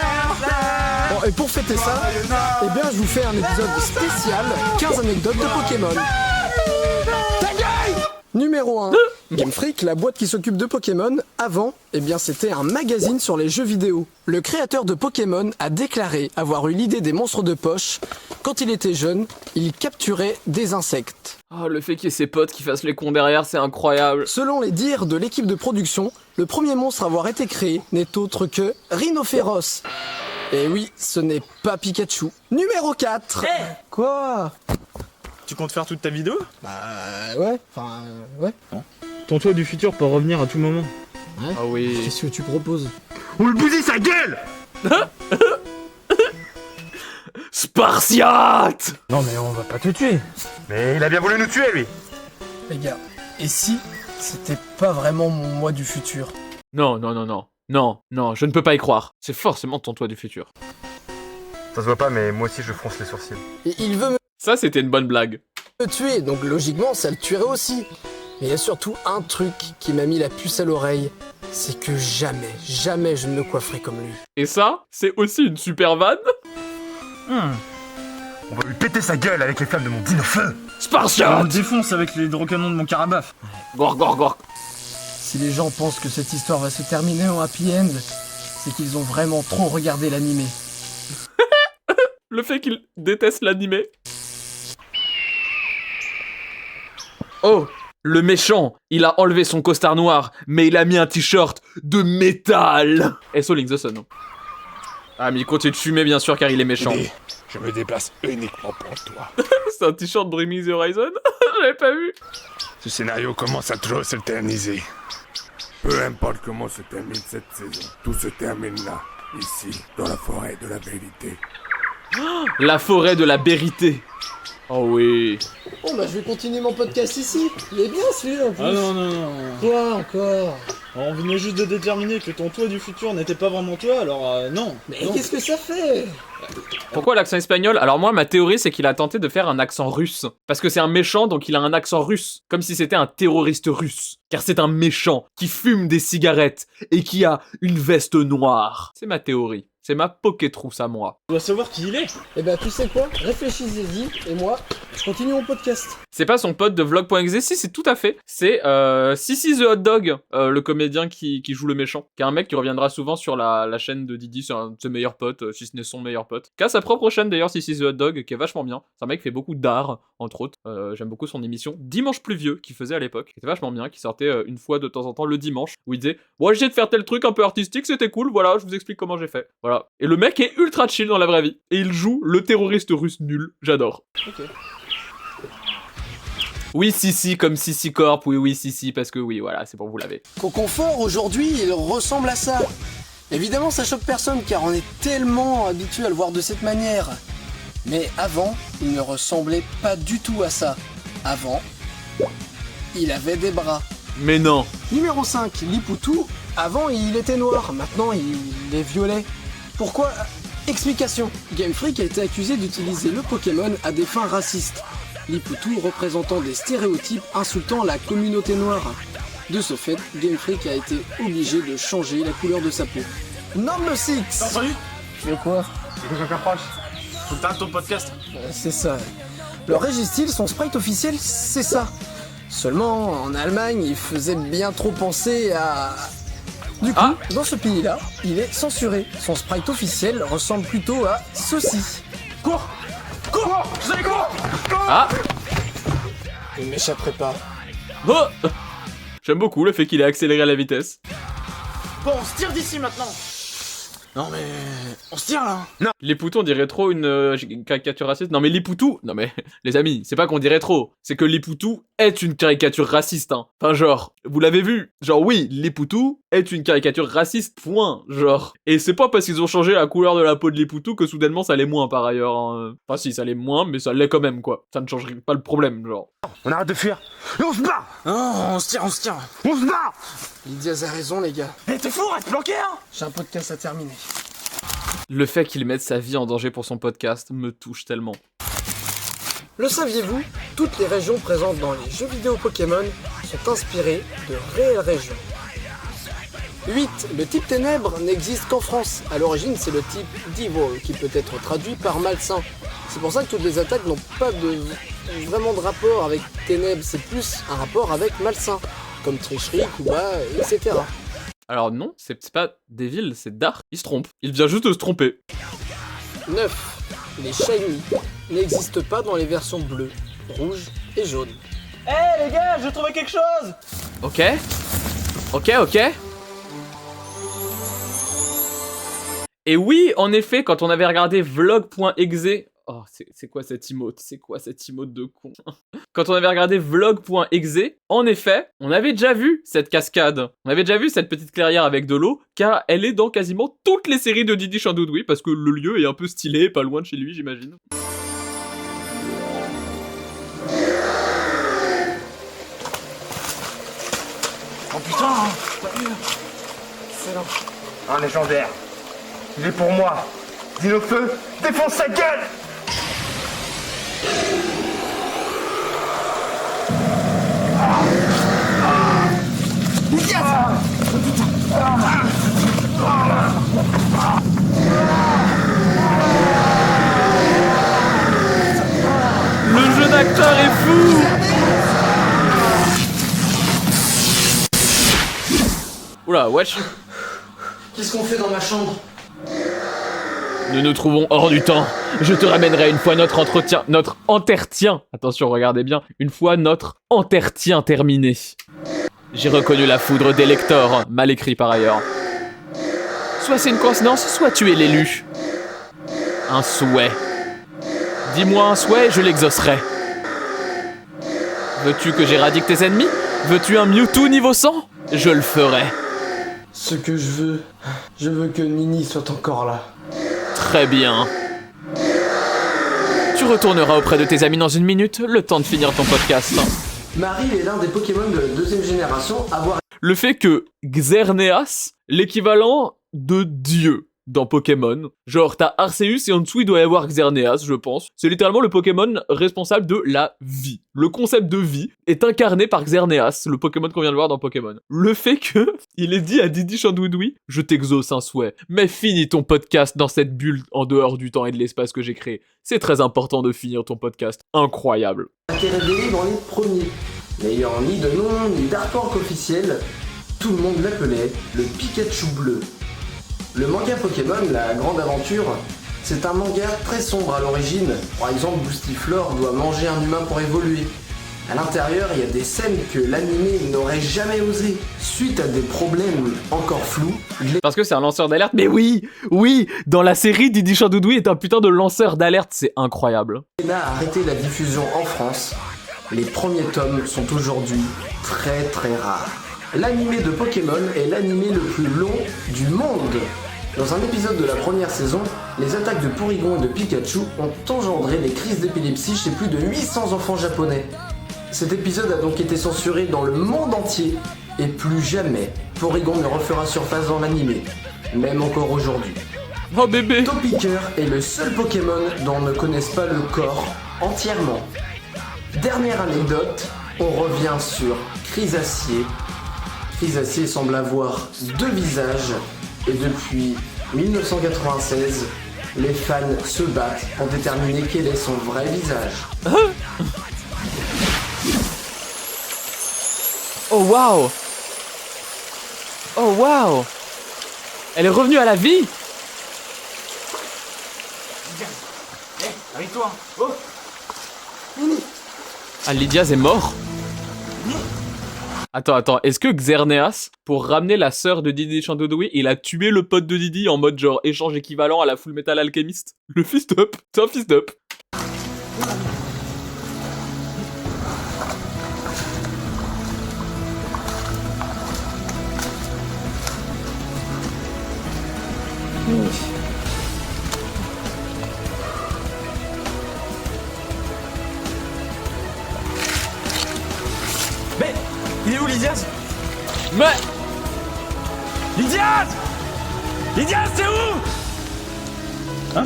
Bon, et pour fêter ça, eh bien je vous fais un épisode spécial 15 anecdotes de Pokémon. Ta gueule! Numéro 1. Game Freak, la boîte qui s'occupe de Pokémon, avant, eh bien c'était un magazine sur les jeux vidéo. Le créateur de Pokémon a déclaré avoir eu l'idée des monstres de poche. Quand il était jeune, il capturait des insectes. Oh, le fait qu'il y ait ses potes qui fassent les cons derrière, c'est incroyable. Selon les dires de l'équipe de production, le premier monstre à avoir été créé n'est autre que Rhinophéros. Et oui, ce n'est pas Pikachu. Numéro 4. Quoi? Tu comptes faire toute ta vidéo? Bah ouais, enfin ouais. Ton toi du futur peut revenir à tout moment. Ouais. Ah oui. Qu'est-ce que tu proposes? On le bousille sa gueule! Spartiate! Non mais on va pas te tuer. Mais il a bien voulu nous tuer, lui! Les gars, et si c'était pas vraiment mon moi du futur? Non, je ne peux pas y croire. C'est forcément ton toi du futur. Ça se voit pas, mais moi aussi je fronce les sourcils. Et il veut Ça, c'était une bonne blague. me tuer, donc logiquement ça le tuerait aussi. Mais il y a surtout un truc qui m'a mis la puce à l'oreille, c'est que jamais je ne me coifferai comme lui. Et ça, c'est aussi une super vanne. On va lui péter sa gueule avec les flammes de mon Dinofeu! On le Spartiate! défonce avec les hydrocanons de mon Carabaf. Gork. Si les gens pensent que cette histoire va se terminer en happy end, c'est qu'ils ont vraiment trop regardé l'animé. Le fait qu'il déteste l'animé. Oh, le méchant, il a enlevé son costard noir, mais il a mis un t-shirt de métal. SO Link the Sun. Ah, mais il continue de fumer, bien sûr, car il est méchant. Didi, je me déplace uniquement pour toi. C'est un t-shirt Bring Me the Horizon. J'avais pas vu. Ce scénario commence à trop s'éterniser. Peu importe comment se termine cette saison, tout se termine là, ici, dans la forêt de la vérité. La forêt de la vérité. Oh oui. Bon bah je vais continuer mon podcast ici. Il est bien celui-là en plus. Ah non. Quoi encore? On venait juste de déterminer que ton toi du futur n'était pas vraiment toi, alors non. Mais non. qu'est-ce que ça fait? Pourquoi l'accent espagnol? Alors moi, ma théorie, c'est qu'il a tenté de faire un accent russe. Parce que c'est un méchant, donc il a un accent russe. Comme si c'était un terroriste russe. Car c'est un méchant qui fume des cigarettes et qui a une veste noire. C'est ma théorie. C'est ma pokétrousse à moi. Tu dois savoir qui il est. Eh ben, tu sais quoi? Réfléchissez-y, et moi, je continue mon podcast. C'est pas son pote de vlog.exe, si, c'est tout à fait. C'est Sissi the Hot Dog, le comédien qui joue le méchant. Qui est un mec qui reviendra souvent sur la chaîne de Didi, c'est un de ses meilleurs potes, si ce n'est son meilleur pote. Qui a sa propre chaîne d'ailleurs, Sissi the Hot Dog, qui est vachement bien. C'est un mec qui fait beaucoup d'art, entre autres. J'aime beaucoup son émission Dimanche Pluvieux, qu'il faisait à l'époque. Qui était vachement bien, qui sortait une fois de temps en temps le dimanche, où il disait « Bon, j'ai essayé de faire tel truc un peu artistique, c'était cool, voilà, je vous explique comment j'ai fait. » Voilà. Et le mec est ultra chill dans la vraie vie. Et il joue le terroriste russe nul, j'adore. Ok. Oui, Sissi, comme Sissi Corp, oui, Sissi, parce que oui, voilà, c'est pour vous laver. Qu'au confort, aujourd'hui, il ressemble à ça. Évidemment, ça choque personne, car on est tellement habitué à le voir de cette manière. Mais avant, il ne ressemblait pas du tout à ça. Avant, il avait des bras. Mais non. Numéro 5, Lipoutou. Avant, il était noir, maintenant, il est violet. Pourquoi? Explication. Game Freak a été accusé d'utiliser le Pokémon à des fins racistes. Lipoutou représentant des stéréotypes insultant la communauté noire. De ce fait, Game Freak a été obligé de changer la couleur de sa peau. Number 6. T'as entendu? Mais quoi? C'est quelqu'un qui approche. Faut que t'arrêtes ton podcast. C'est ça. Le Registyle, son sprite officiel, c'est ça. Seulement, en Allemagne, il faisait bien trop penser à... Du coup, dans ce pays-là, il est censuré. Son sprite officiel ressemble plutôt à ceci. Cours! Cours! Vous allez cours! Ah! Je ne m'échapperai pas. Oh! J'aime beaucoup le fait qu'il ait accéléré la vitesse. Bon, on se tire d'ici maintenant. Non mais... on se tire là. Non. Les Poutous, on dirait trop une caricature raciste. Non mais les Poutous... Non mais, les amis, c'est pas qu'on dirait trop. C'est que les Poutous est une caricature raciste, hein. Enfin genre, vous l'avez vu. Genre oui, les Poutous est une caricature raciste, point. Genre. Et c'est pas parce qu'ils ont changé la couleur de la peau de les Poutous que soudainement ça l'est moins par ailleurs. Hein. Enfin si, ça l'est moins, mais ça l'est quand même, quoi. Ça ne changerait pas le problème, genre. On arrête de fuir. Et on se bat. Non, on se tire. On se bat. Idiaz a raison, les gars. Eh, t'es fou, reste bloqué, hein. J'ai un podcast à terminer. Le fait qu'il mette sa vie en danger pour son podcast me touche tellement. Le saviez-vous? Toutes les régions présentes dans les jeux vidéo Pokémon sont inspirées de réelles régions. 8. Le type ténèbres n'existe qu'en France. À l'origine, c'est le type d'Evil, qui peut être traduit par malsain. C'est pour ça que toutes les attaques n'ont pas vraiment de rapport avec ténèbres, c'est plus un rapport avec malsain, comme tricherie, combat, etc. Alors non, c'est pas Devil, c'est Dark. Il se trompe. Il vient juste de se tromper. 9. Les Shiny n'existent pas dans les versions bleues, rouges et jaunes. Eh les gars, j'ai trouvé quelque chose. Ok. Et oui, en effet, quand on avait regardé vlog.exe... Oh, c'est quoi cette emote? C'est quoi cette emote de con? Quand on avait regardé vlog.exe, en effet, on avait déjà vu cette cascade. On avait déjà vu cette petite clairière avec de l'eau, car elle est dans quasiment toutes les séries de Didi Chandoudoui, parce que le lieu est un peu stylé, pas loin de chez lui, j'imagine. Oh putain, hein. Excellent. Un légendaire. Il est pour moi. Dinofeu, défonce sa gueule. Le jeu d'acteur est fou! Oula, wesh. Qu'est-ce qu'on fait dans ma chambre? Nous nous trouvons hors du temps. Je te ramènerai une fois notre entertien. Attention, regardez bien. Une fois notre entertien terminé. J'ai reconnu la foudre d'Elector, mal écrit par ailleurs. Soit c'est une coïncidence, soit tu es l'élu. Un souhait. Dis-moi un souhait, je l'exaucerai. Veux-tu que j'éradique tes ennemis? Veux-tu un Mewtwo niveau 100? Je le ferai. Ce que je veux que Nini soit encore là. Très bien. Tu retourneras auprès de tes amis dans une minute, le temps de finir ton podcast. Marie est l'un des Pokémon de la deuxième génération à avoir... le fait que Xerneas, l'équivalent de Dieu dans Pokémon. Genre, t'as Arceus et en dessous, il doit y avoir Xerneas, je pense. C'est littéralement le Pokémon responsable de la vie. Le concept de vie est incarné par Xerneas, le Pokémon qu'on vient de voir dans Pokémon. Le fait que il ait dit à Didi Chandoudoui, je t'exauce un souhait, mais finis ton podcast dans cette bulle en dehors du temps et de l'espace que j'ai créé. C'est très important de finir ton podcast. Incroyable. A été révélé dans les premiers, n'ayant ni de nom ni d'artwork officiel, tout le monde l'appelait le Pikachu bleu. Le manga Pokémon, la grande aventure, c'est un manga très sombre à l'origine. Par exemple, Boostiflore doit manger un humain pour évoluer. À l'intérieur, il y a des scènes que l'animé n'aurait jamais osé. Suite à des problèmes encore flous, parce que c'est un lanceur d'alerte. Mais oui, dans la série, Didi Chandoudoui est un putain de lanceur d'alerte, c'est incroyable. Glénat a arrêté la diffusion en France. Les premiers tomes sont aujourd'hui très très rares. L'animé de Pokémon est l'animé le plus long du monde. Dans un épisode de la première saison, les attaques de Porygon et de Pikachu ont engendré des crises d'épilepsie chez plus de 800 enfants japonais. Cet épisode a donc été censuré dans le monde entier et plus jamais Porygon ne refera surface dans l'animé, même encore aujourd'hui. Oh bébé! Topiqueur est le seul Pokémon dont on ne connaisse pas le corps entièrement. Dernière anecdote, on revient sur Chrysacier. Chrysacier semble avoir deux visages et depuis 1996, les fans se battent pour déterminer quel est son vrai visage. Oh waouh! Oh waouh! Elle est revenue à la vie! Avec-toi. Oh. Ah, Lydiaz est mort? Attends, est-ce que Xerneas, pour ramener la sœur de Didi Chandoudoui, il a tué le pote de Didi en mode genre échange équivalent à la Full Metal Alchemist? Le fist up, c'est un fist up. Mais il est où Lydiaz? Mais Lydiaz! Lydiaz, c'est où? Hein?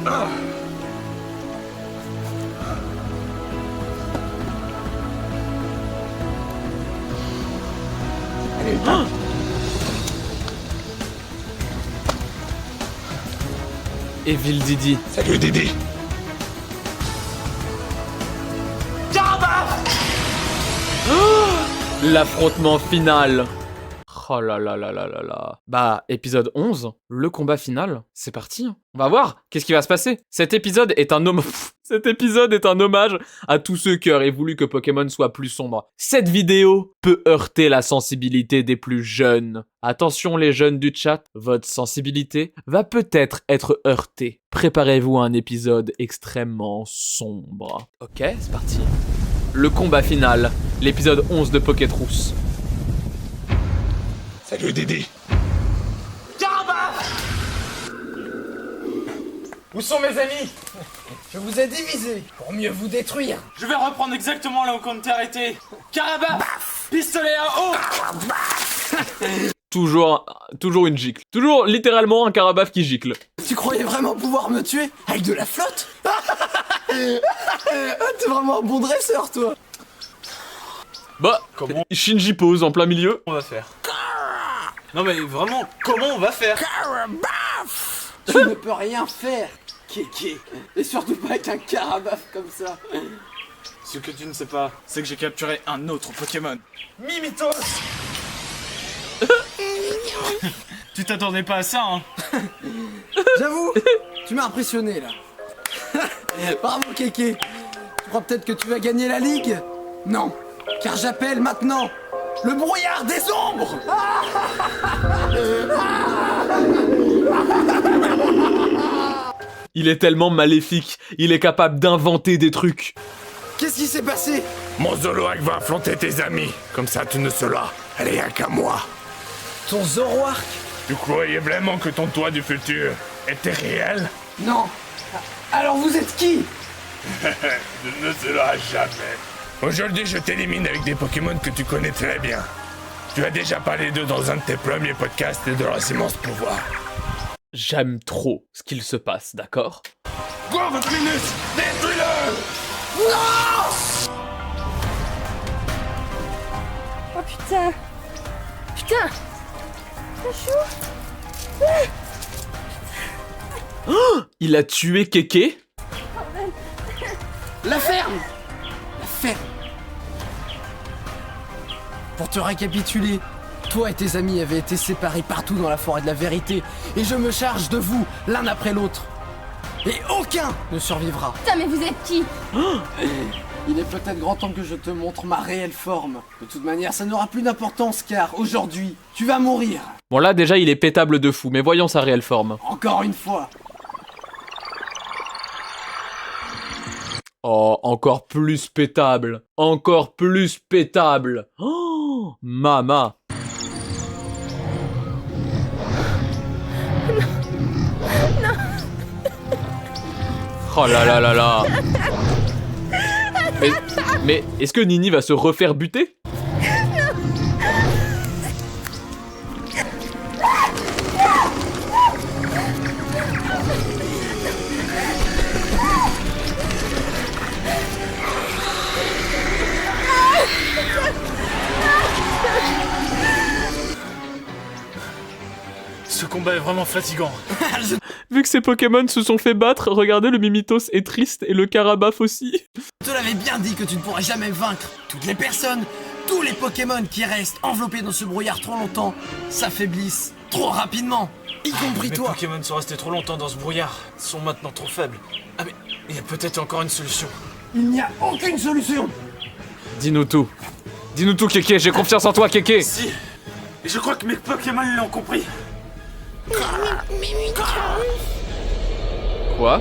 Hein? Evil Didi. Salut Didi. L'affrontement final. Oh là là là là là là. Bah, épisode 11, le combat final, c'est parti. On va voir qu'est-ce qui va se passer. Cet épisode est un hommage à tous ceux qui auraient voulu que Pokémon soit plus sombre. Cette vidéo peut heurter la sensibilité des plus jeunes. Attention les jeunes du chat, votre sensibilité va peut-être être heurtée. Préparez-vous à un épisode extrêmement sombre. Ok, c'est parti. Le combat final, l'épisode 11 de Pokétrousse. Salut Didi. Où sont mes amis? Je vous ai divisé pour mieux vous détruire. Je vais reprendre exactement là où on t'est arrêté. Carabaf! Pistolet à eau! Toujours une gicle. Toujours littéralement un Carabaf qui gicle. Tu croyais vraiment pouvoir me tuer avec de la flotte? T'es vraiment un bon dresseur, toi. Bah, Comment Shinji pose en plein milieu. on va faire? Non mais vraiment, comment on va faire? Tu ne peux rien faire, Kéké. Et surtout pas avec un Carabaf comme ça. Ce que tu ne sais pas, c'est que j'ai capturé un autre Pokémon. Mimitos! Tu t'attendais pas à ça, hein? J'avoue, tu m'as impressionné là. Bravo Kéké. Tu crois peut-être que tu vas gagner la ligue? Non, car j'appelle maintenant le brouillard des ombres. Il est tellement maléfique, il est capable d'inventer des trucs. Qu'est-ce qui s'est passé? Mon Zoroark va affronter tes amis. Comme ça, tu ne seras rien qu'à moi. Ton Zoroark? Tu croyais vraiment que ton toi du futur était réel? Non. Alors vous êtes qui? Tu ne seras jamais Aujourd'hui, je t'élimine avec des Pokémon que tu connais très bien. Tu as déjà parlé d'eux dans un de tes premiers podcasts et de leurs immenses pouvoirs. J'aime trop ce qu'il se passe, d'accord? Quoi, votre minute? Détruis-le! Oh putain. Putain. C'est chaud. Il a tué Kéké? La ferme! La ferme! Pour te récapituler, toi et tes amis avaient été séparés partout dans la forêt de la vérité, et je me charge de vous, l'un après l'autre. Et aucun ne survivra. Putain, mais vous êtes qui? Il est peut-être grand temps que je te montre ma réelle forme. De toute manière, ça n'aura plus d'importance car aujourd'hui, tu vas mourir. Bon là déjà il est pétable de fou, mais voyons sa réelle forme. Encore une fois. Oh, encore plus pétable. Encore plus pétable. Oh, mama. Oh là là là là. Mais est-ce que Nini va se refaire buter? Ce combat est vraiment fatigant. Vu que ces Pokémon se sont fait battre, regardez, le Mimitos est triste et le Carabaf aussi. Je te l'avais bien dit que tu ne pourrais jamais vaincre. Toutes les personnes, tous les Pokémon qui restent enveloppés dans ce brouillard trop longtemps s'affaiblissent trop rapidement, y compris Les toi. Pokémon sont restés trop longtemps dans ce brouillard, sont maintenant trop faibles. Ah mais il y a peut-être encore une solution. Il n'y a aucune solution. Dis-nous tout. Dis-nous tout, Kéké, j'ai confiance en toi, Kéké. Si, et je crois que mes Pokémon l'ont compris. Quoi?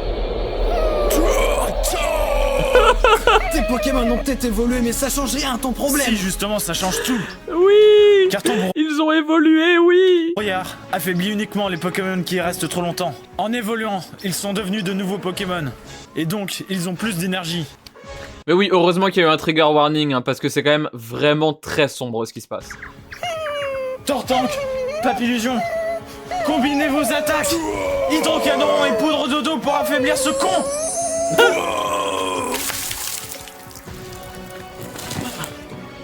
Tes Pokémon ont peut-être évolué, mais ça change rien à ton problème. Si justement ça change tout. Oui. Car ton Ils ont évolué, oui. brouillard affaiblit uniquement les Pokémon qui y restent trop longtemps. En évoluant, ils sont devenus de nouveaux Pokémon. Et donc, ils ont plus d'énergie. Mais oui, heureusement qu'il y a eu un trigger warning, hein, parce que c'est quand même vraiment très sombre ce qui se passe. Tortank, Papillusion, combinez vos attaques. Hydrocanon et poudre dodo pour affaiblir ce con.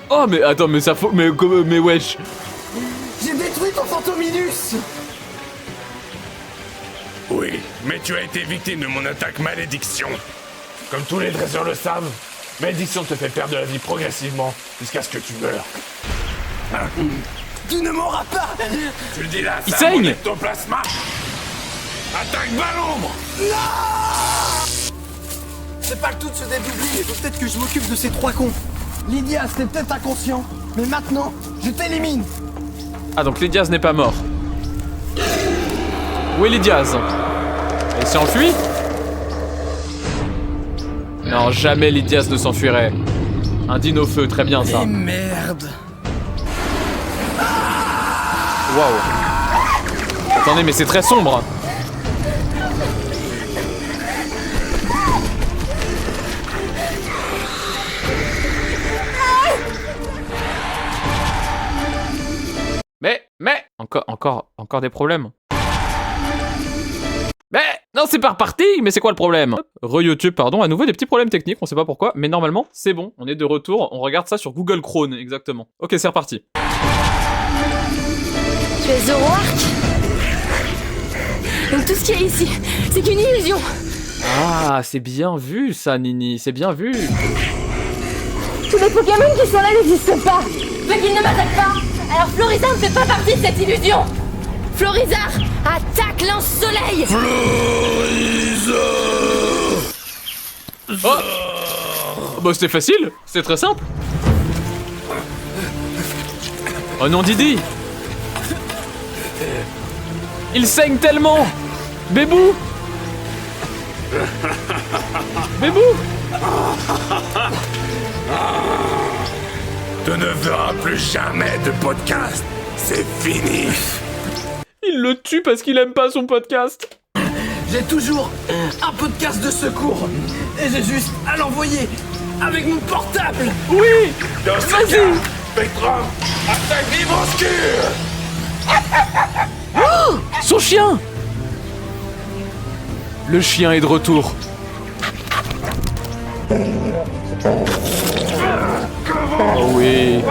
Oh mais attends, mais ça faut... Mais wesh. J'ai détruit ton Fantominus. Oui, mais tu as été victime de mon attaque malédiction. Comme tous les dresseurs le savent, malédiction te fait perdre de la vie progressivement jusqu'à ce que tu meurs. Tu ne mourras pas. Tu le dis là, Il ça saigne. mon ectoplasma. Attaque Balombre. C'est pas le tout de se dédoubler, il faut peut-être que je m'occupe de ces trois cons. Lydia, c'était peut-être inconscient, mais maintenant, je t'élimine. Ah donc Lydiaz n'est pas mort. Où est Lydiaz? Elle s'est enfuie? Non, jamais Lydiaz ne s'enfuirait. Un dino feu, très bien ça. Et merde. Waouh. Attendez, mais c'est très sombre. Mais, encore des problèmes. Mais, non, c'est pas reparti, mais c'est quoi le problème? Re-YouTube, pardon, à nouveau des petits problèmes techniques, on sait pas pourquoi, mais normalement, c'est bon, on est de retour, on regarde ça sur Google Chrome, exactement. Ok, c'est reparti. Tu es Zoroark. Donc tout ce qu'il y a ici, c'est qu'une illusion. Ah, c'est bien vu ça, Nini, c'est bien vu. Tous les Pokémon qui sont là n'existent pas. Veux qu'ils ne m'attaquent pas. Alors Florizard ne fait pas partie de cette illusion. Florizard, attaque lance-soleil. Oh, bah c'était facile, c'est très simple. Oh non, Didi. Il saigne tellement. Bébou. Bébou. Tu ne verras plus jamais de podcast. C'est fini. Il le tue parce qu'il aime pas son podcast. J'ai toujours un podcast de secours. Et j'ai juste à l'envoyer avec mon portable. Oui. Dans ce Vas-y. cas, Spectrum, attaque Vibroskure. Son chien. Le chien est de retour. Oh oui.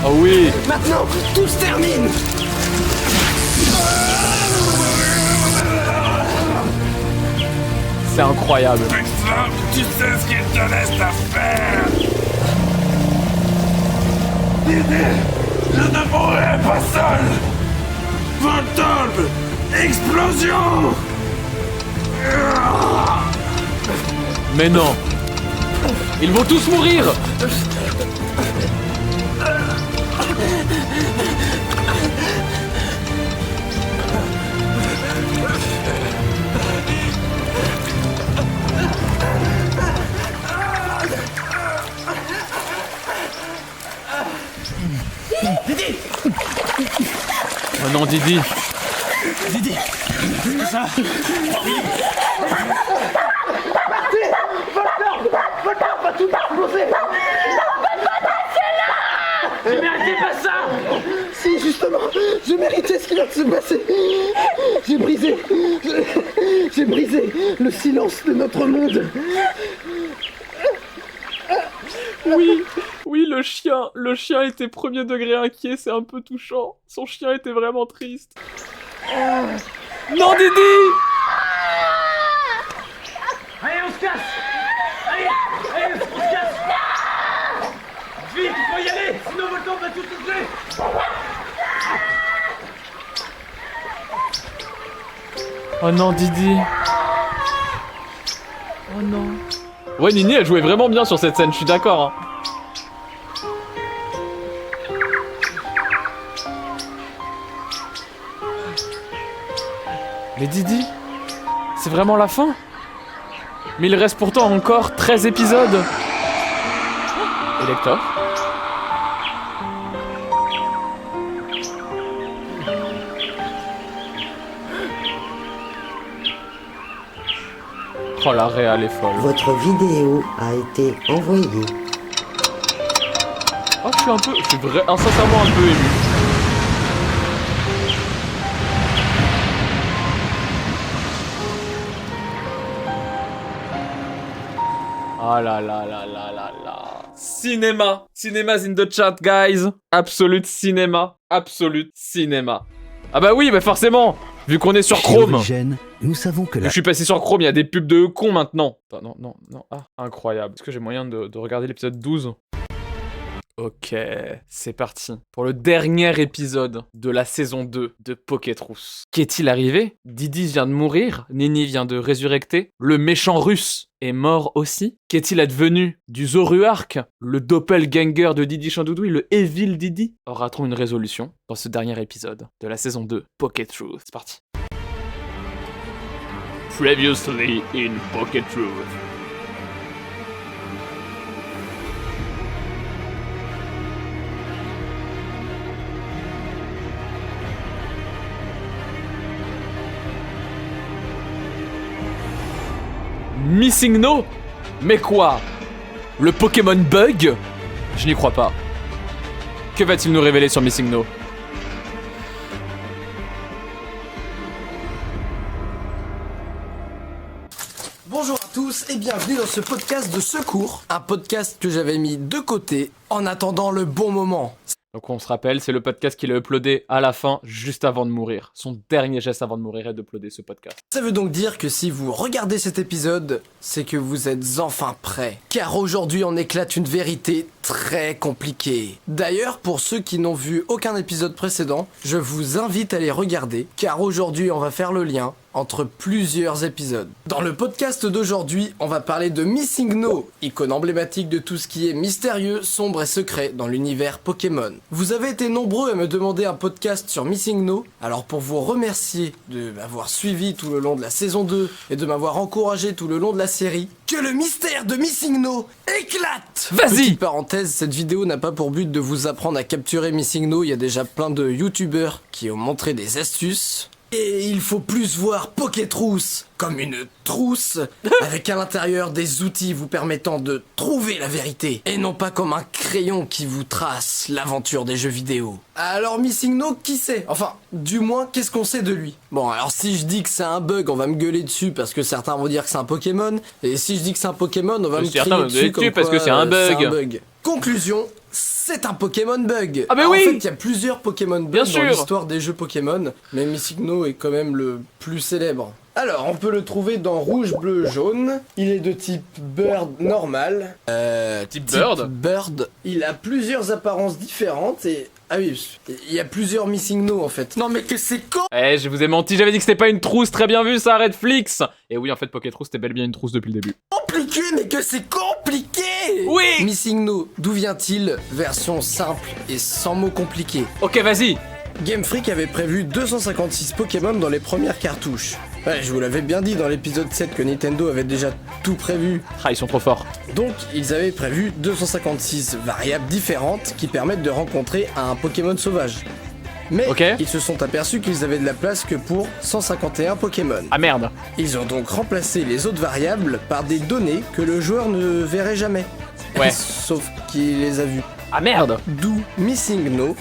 Oh oui. Maintenant, tout se termine. C'est incroyable. Spectrum, tu sais ce qu'il te reste à faire. Didi, je ne mourrai pas seul. Voltorb, explosion. Mais non. Ils vont tous mourir. Oh non, Didi. Didi, c'est ça. Voltorb va tout exploser. Je méritais pas ça. Si, justement, je méritais ce qui vient de se passer. J'ai brisé le silence de notre monde. Oui, le chien était premier degré inquiet, c'est un peu touchant. Son chien était vraiment triste. Non, Didi. Allez, on se casse. Allez, on se casse. Vite, il faut y aller, sinon Voltorb va tout souffler. Oh non, Didi. Oh non. Ouais, Nini, elle jouait vraiment bien sur cette scène, je suis d'accord. Hein. Mais Didi, c'est vraiment la fin? Mais il reste pourtant encore 13 épisodes. Elector. Oh la réal est folle. Votre vidéo a été envoyée. Oh, je suis sincèrement un peu ému. Ah là là là là là là. Cinéma. Cinéma's in the chat, guys. Absolute cinéma. Absolute cinéma. Ah bah oui, bah forcément. Vu qu'on est sur Chrome. Nous savons que Je suis passé sur Chrome, il y a des pubs de cons maintenant. Attends, non. Ah, incroyable. Est-ce que j'ai moyen de regarder l'épisode 12 ? Ok, c'est parti. Pour le dernier épisode de la saison 2 de Poketrousse. Qu'est-il arrivé ? Didi vient de mourir, Nini vient de résurrecter, le méchant russe est mort aussi. Qu'est-il advenu du Zoruark, le doppelganger de Didi Chandoudou et le Evil Didi ? Aura-t-on une résolution dans ce dernier épisode de la saison 2 Poketrousse ? C'est parti. Previously in Poketrousse. Missing No ? Mais quoi ? Le Pokémon bug ? Je n'y crois pas. Que va-t-il nous révéler sur Missing No ? Bonjour à tous et bienvenue dans ce podcast de secours. Un podcast que j'avais mis de côté en attendant le bon moment. Donc on se rappelle, c'est le podcast qu'il a uploadé à la fin, juste avant de mourir. Son dernier geste avant de mourir est d'uploader ce podcast. Ça veut donc dire que si vous regardez cet épisode, c'est que vous êtes enfin prêts. Car aujourd'hui on éclate une vérité très compliquée. D'ailleurs, pour ceux qui n'ont vu aucun épisode précédent, je vous invite à les regarder, car aujourd'hui on va faire le lien entre plusieurs épisodes. Dans le podcast d'aujourd'hui, on va parler de Missing No, icône emblématique de tout ce qui est mystérieux, sombre et secret dans l'univers Pokémon. Vous avez été nombreux à me demander un podcast sur Missing No, alors pour vous remercier de m'avoir suivi tout le long de la saison 2 et de m'avoir encouragé tout le long de la série, que le mystère de Missing No éclate! Vas-y! Petite parenthèse, cette vidéo n'a pas pour but de vous apprendre à capturer Missing No, il y a déjà plein de youtubeurs qui ont montré des astuces. Et il faut plus voir Pokétrousse comme une trousse avec à l'intérieur des outils vous permettant de trouver la vérité et non pas comme un crayon qui vous trace l'aventure des jeux vidéo. Alors Missing No, qui c'est? Enfin, du moins, qu'est-ce qu'on sait de lui? Bon, alors si je dis que c'est un bug, on va me gueuler dessus parce que certains vont dire que c'est un Pokémon, et si je dis que c'est un Pokémon, on va me crier dessus comme parce quoi, que c'est un bug. Conclusion, c'est un Pokémon bug. Ah bah alors, oui. En fait, il y a plusieurs Pokémon bugs Bien dans sûr. l'histoire des jeux Pokémon, mais Missing No est quand même le plus célèbre. Alors, on peut le trouver dans rouge, bleu, jaune. Il est de type Bird normal. Type Bird. Bird. Il a plusieurs apparences différentes et... Ah oui, il y a plusieurs Missing No en fait. Non mais que c'est con. Eh, je vous ai menti, j'avais dit que c'était pas une trousse, très bien vu ça, Redflix. Et oui, en fait, Pokétrousse, c'était bel et bien une trousse depuis le début. Compliqué, mais que c'est compliqué. Oui. Missing No, d'où vient-il? Version simple et sans mots compliqués. Ok, vas-y. Game Freak avait prévu 256 Pokémon dans les premières cartouches. Ouais, je vous l'avais bien dit dans l'épisode 7 que Nintendo avait déjà tout prévu. Ah, ils sont trop forts. Donc, ils avaient prévu 256 variables différentes qui permettent de rencontrer un Pokémon sauvage. Mais ils se sont aperçus qu'ils avaient de la place que pour 151 Pokémon. Ah merde. Ils ont donc remplacé les autres variables par des données que le joueur ne verrait jamais. Ouais. Sauf qu'il les a vues. Ah merde. D'où Missing No,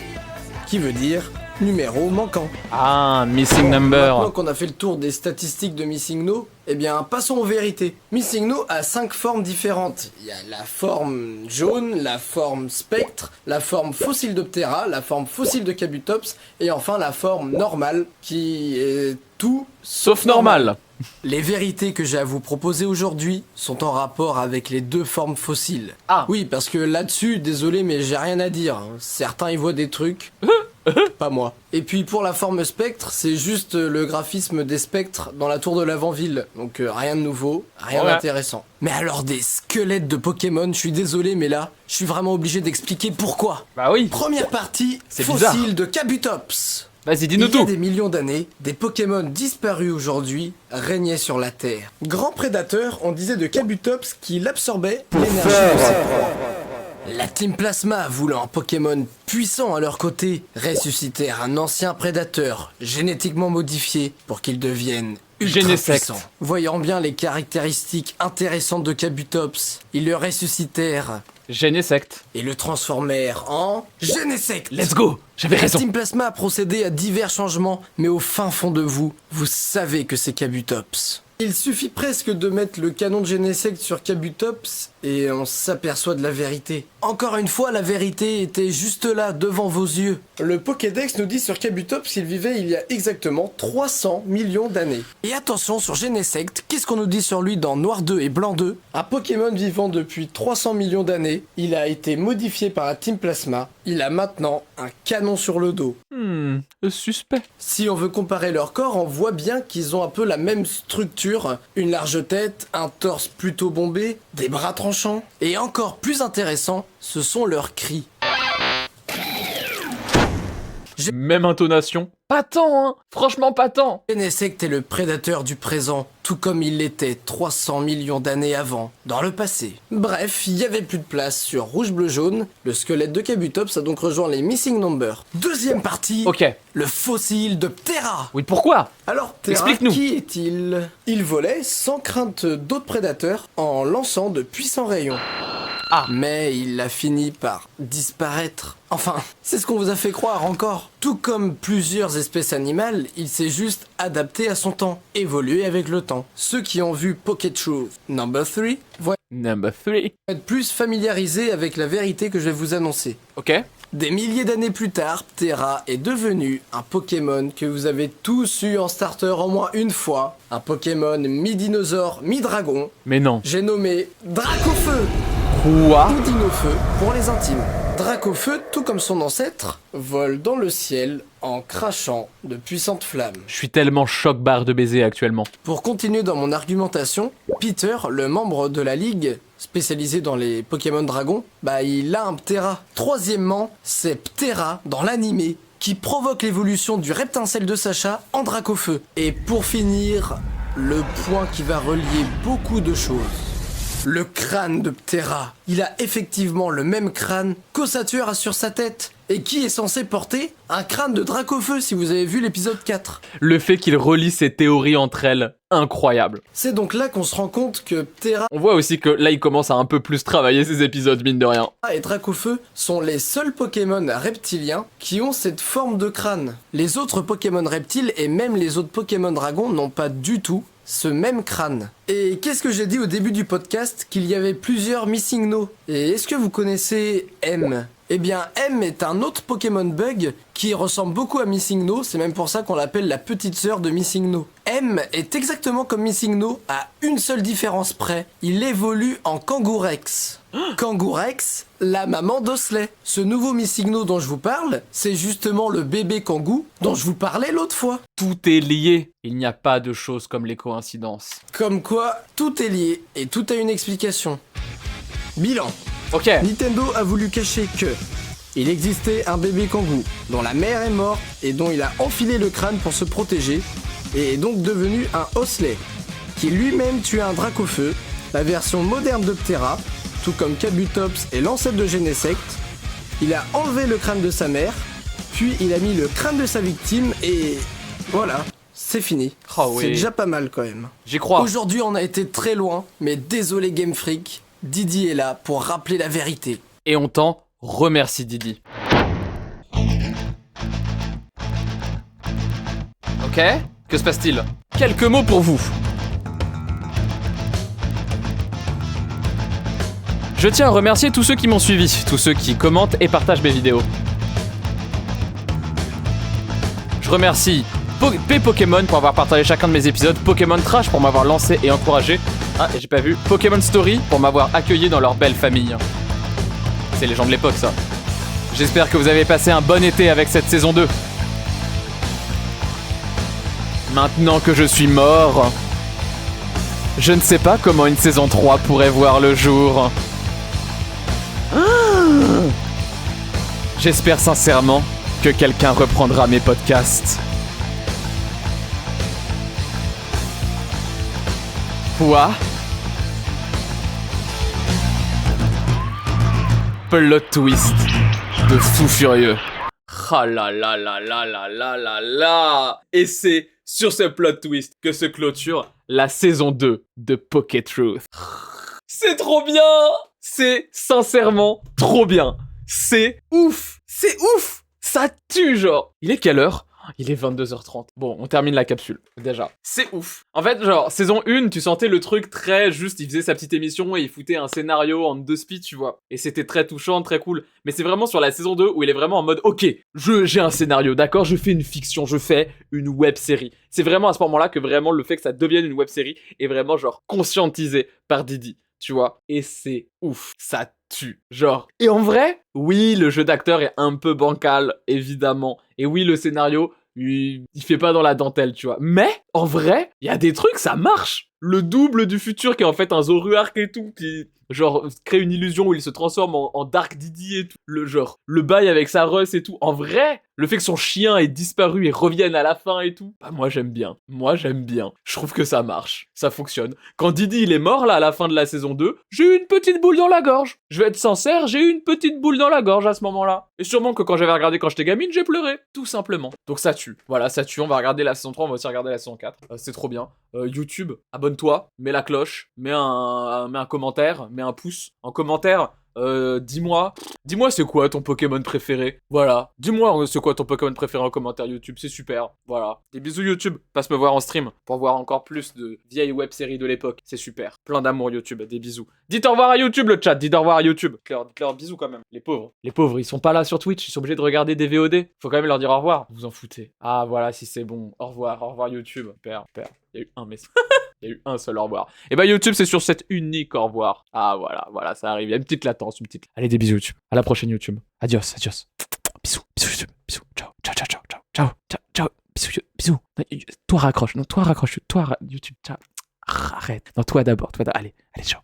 qui veut dire numéro manquant. Ah, Missing Number. Maintenant qu'on a fait le tour des statistiques de Missing No, eh bien passons aux vérités. Missing No a 5 formes différentes. Il y a la forme jaune, la forme spectre, la forme fossile d'Optera, la forme fossile de Kabutops et enfin la forme normale qui est tout sauf normal. Les vérités que j'ai à vous proposer aujourd'hui sont en rapport avec les deux formes fossiles. Ah. Oui, parce que là-dessus, désolé mais j'ai rien à dire. Certains y voient des trucs. Pas moi. Et puis pour la forme spectre, c'est juste le graphisme des spectres dans la tour de l'avant-ville. Donc rien de nouveau, rien d'intéressant. Mais alors des squelettes de Pokémon, je suis désolé mais là, je suis vraiment obligé d'expliquer pourquoi. Bah oui. Première partie, C'est fossile bizarre. de Kabutops. Vas-y, dis-nous Il y a tout. des millions d'années, des Pokémon disparus aujourd'hui régnaient sur la Terre. Grand prédateur, on disait de Kabutops qu'il absorbait l'énergie de ses proies. La Team Plasma, voulant un Pokémon puissant à leur côté, ressuscitèrent un ancien prédateur génétiquement modifié pour qu'il devienne ultra Genesect. puissant. Voyant bien les caractéristiques intéressantes de Kabutops, ils le ressuscitèrent Genesect. et le transformèrent en Genesect. Let's go. J'avais raison. Team Plasma a procédé à divers changements, mais au fin fond de vous, vous savez que c'est Kabutops. Il suffit presque de mettre le canon de Genesect sur Kabutops et on s'aperçoit de la vérité. Encore une fois, la vérité était juste là, devant vos yeux. Le Pokédex nous dit sur Kabutops qu'il vivait il y a exactement 300 millions d'années. Et attention, sur Genesect, qu'est-ce qu'on nous dit sur lui dans Noir 2 et Blanc 2? Un Pokémon vivant depuis 300 millions d'années, il a été modifié par la Team Plasma, il a maintenant un canon sur le dos. Suspect. Si on veut comparer leur corps, on voit bien qu'ils ont un peu la même structure. Une large tête, un torse plutôt bombé, des bras tranchants. Et encore plus intéressant, ce sont leurs cris. Même intonation. Pas tant, hein. Franchement, pas tant. Genesect est le prédateur du présent, tout comme il l'était 300 millions d'années avant, dans le passé. Bref, il y avait plus de place sur Rouge, Bleu, Jaune. Le squelette de Kabutops a donc rejoint les Missing Number. Deuxième partie, Ok. le fossile de Ptera. Oui, pourquoi? Alors, Ptera, Explique-nous. qui est-il? Il volait sans crainte d'autres prédateurs en lançant de puissants rayons. Ah. Mais il a fini par disparaître. Enfin, c'est ce qu'on vous a fait croire encore. Tout comme plusieurs espèces animales, il s'est juste adapté à son temps, évolué avec le temps. Ceux qui ont vu Pokétrouth Number 3 vont Number 3. être plus familiarisés avec la vérité que je vais vous annoncer. Ok. Des milliers d'années plus tard, Ptera est devenu un Pokémon que vous avez tous eu en starter au moins une fois. Un Pokémon mi-dinosaure, mi-dragon. Mais non. J'ai nommé Dracofeu Quoi? ou Dinofeu pour les intimes. Dracofeu, tout comme son ancêtre, vole dans le ciel en crachant de puissantes flammes. Je suis tellement choc-barre de baiser actuellement. Pour continuer dans mon argumentation, Peter, le membre de la ligue spécialisé dans les Pokémon dragons, il a un Ptera. Troisièmement, c'est Ptera dans l'animé qui provoque l'évolution du Reptincelle de Sacha en Dracofeu. Et pour finir, le point qui va relier beaucoup de choses. Le crâne de Ptera. Il a effectivement le même crâne qu'Ossature a sur sa tête. Et qui est censé porter un crâne de Dracofeu si vous avez vu l'épisode 4. Le fait qu'il relie ses théories entre elles, incroyable. C'est donc là qu'on se rend compte que Ptera On voit aussi que là il commence à un peu plus travailler ses épisodes, mine de rien. et Dracofeu sont les seuls Pokémon reptiliens qui ont cette forme de crâne. Les autres Pokémon reptiles et même les autres Pokémon dragons n'ont pas du tout ce même crâne. Et qu'est-ce que j'ai dit au début du podcast? Qu'il y avait plusieurs Missing No. Et est-ce que vous connaissez M? Eh bien, M est un autre Pokémon bug qui ressemble beaucoup à Missing No, c'est même pour ça qu'on l'appelle la petite sœur de Missing No. M est exactement comme Missing No, à une seule différence près, il évolue en Kangourex. Kangourex, la maman d'Osley. Ce nouveau Missing No dont je vous parle, c'est justement le bébé Kangou dont je vous parlais l'autre fois. Tout est lié, il n'y a pas de choses comme les coïncidences. Comme quoi, tout est lié et tout a une explication. Bilan. Ok. Nintendo a voulu cacher que il existait un bébé Kangou dont la mère est morte et dont il a enfilé le crâne pour se protéger et est donc devenu un Osley qui lui-même tuait un Dracofeu, la version moderne de Ptera, tout comme Kabutops et l'ancêtre de Genesect. Il a enlevé le crâne de sa mère, puis il a mis le crâne de sa victime et voilà, c'est fini. Oh oui. C'est déjà pas mal quand même. J'y crois. Aujourd'hui on a été très loin, mais désolé Game Freak, Didi est là pour rappeler la vérité. Et on t'en remercie, Didi. Ok, que se passe-t-il? Quelques mots pour vous. Je tiens à remercier tous ceux qui m'ont suivi, tous ceux qui commentent et partagent mes vidéos. Je remercie P-Pokémon pour avoir partagé chacun de mes épisodes, Pokémon Trash pour m'avoir lancé et encouragé, ah et j'ai pas vu, Pokémon Story pour m'avoir accueilli dans leur belle famille. C'est les gens de l'époque ça. J'espère que vous avez passé un bon été avec cette saison 2. Maintenant que je suis mort, je ne sais pas comment une saison 3 pourrait voir le jour. J'espère sincèrement que quelqu'un reprendra mes podcasts. Quoi? Plot twist de fou furieux. Ah là là là là là là là là. Et c'est sur ce plot twist que se clôture la saison 2 de Poké Truth. C'est trop bien. C'est sincèrement trop bien. C'est ouf. C'est ouf. Ça tue genre. Il est quelle heure? Il est 22h30. Bon, on termine la capsule, déjà. C'est ouf. En fait, genre, saison 1, tu sentais le truc très juste, il faisait sa petite émission et il foutait un scénario en 2 speed, tu vois. Et c'était très touchant, très cool. Mais c'est vraiment sur la saison 2 où il est vraiment en mode, ok, j'ai un scénario, d'accord, je fais une fiction, je fais une web-série. C'est vraiment à ce moment-là que vraiment le fait que ça devienne une web-série est vraiment, genre, conscientisé par Didi. Tu vois, et c'est ouf, ça tue, genre. Et en vrai, oui, le jeu d'acteur est un peu bancal, évidemment. Et oui, le scénario, il fait pas dans la dentelle, tu vois. Mais, en vrai, il y a des trucs, ça marche. Le double du futur qui est en fait un Zoruark et tout, qui, genre, crée une illusion où il se transforme en Dark Didi et tout. Le bail avec sa Russ et tout. En vrai, le fait que son chien ait disparu et revienne à la fin et tout, bah moi j'aime bien. Moi j'aime bien. Je trouve que ça marche. Ça fonctionne. Quand Didi il est mort là à la fin de la saison 2, j'ai eu une petite boule dans la gorge. Je vais être sincère, j'ai eu une petite boule dans la gorge à ce moment-là. Et sûrement que quand j'avais regardé quand j'étais gamine, j'ai pleuré. Tout simplement. Donc ça tue. Voilà, ça tue. On va regarder la saison 3, on va aussi regarder la saison 4. C'est trop bien. YouTube, abonne-toi, mets la cloche, mets un commentaire, mets un pouce. En commentaire, dis-moi c'est quoi ton Pokémon préféré? Voilà, dis-moi c'est quoi ton Pokémon préféré en commentaire YouTube, c'est super. Voilà, des bisous YouTube, passe me voir en stream pour voir encore plus de vieilles web-séries de l'époque, c'est super. Plein d'amour YouTube, des bisous. Dites au revoir à YouTube le chat, dites au revoir à YouTube. Dites-leur bisous quand même, les pauvres. Les pauvres, ils sont pas là sur Twitch, ils sont obligés de regarder des VOD. Faut quand même leur dire au revoir, vous en foutez. Ah voilà, si c'est bon, au revoir YouTube. Père. Il y a eu un message. Il y a eu un seul au revoir. Et bah YouTube c'est sur cette unique au revoir. Ah voilà, ça arrive. Il y a une petite latence, une petite. Allez des bisous YouTube. À la prochaine YouTube. Adios. Bisous YouTube. Bisous. Ciao. Bisous. Toi raccroche. Non, toi raccroche. Toi YouTube. Ciao. Arrête. Non, toi d'abord. Allez, ciao.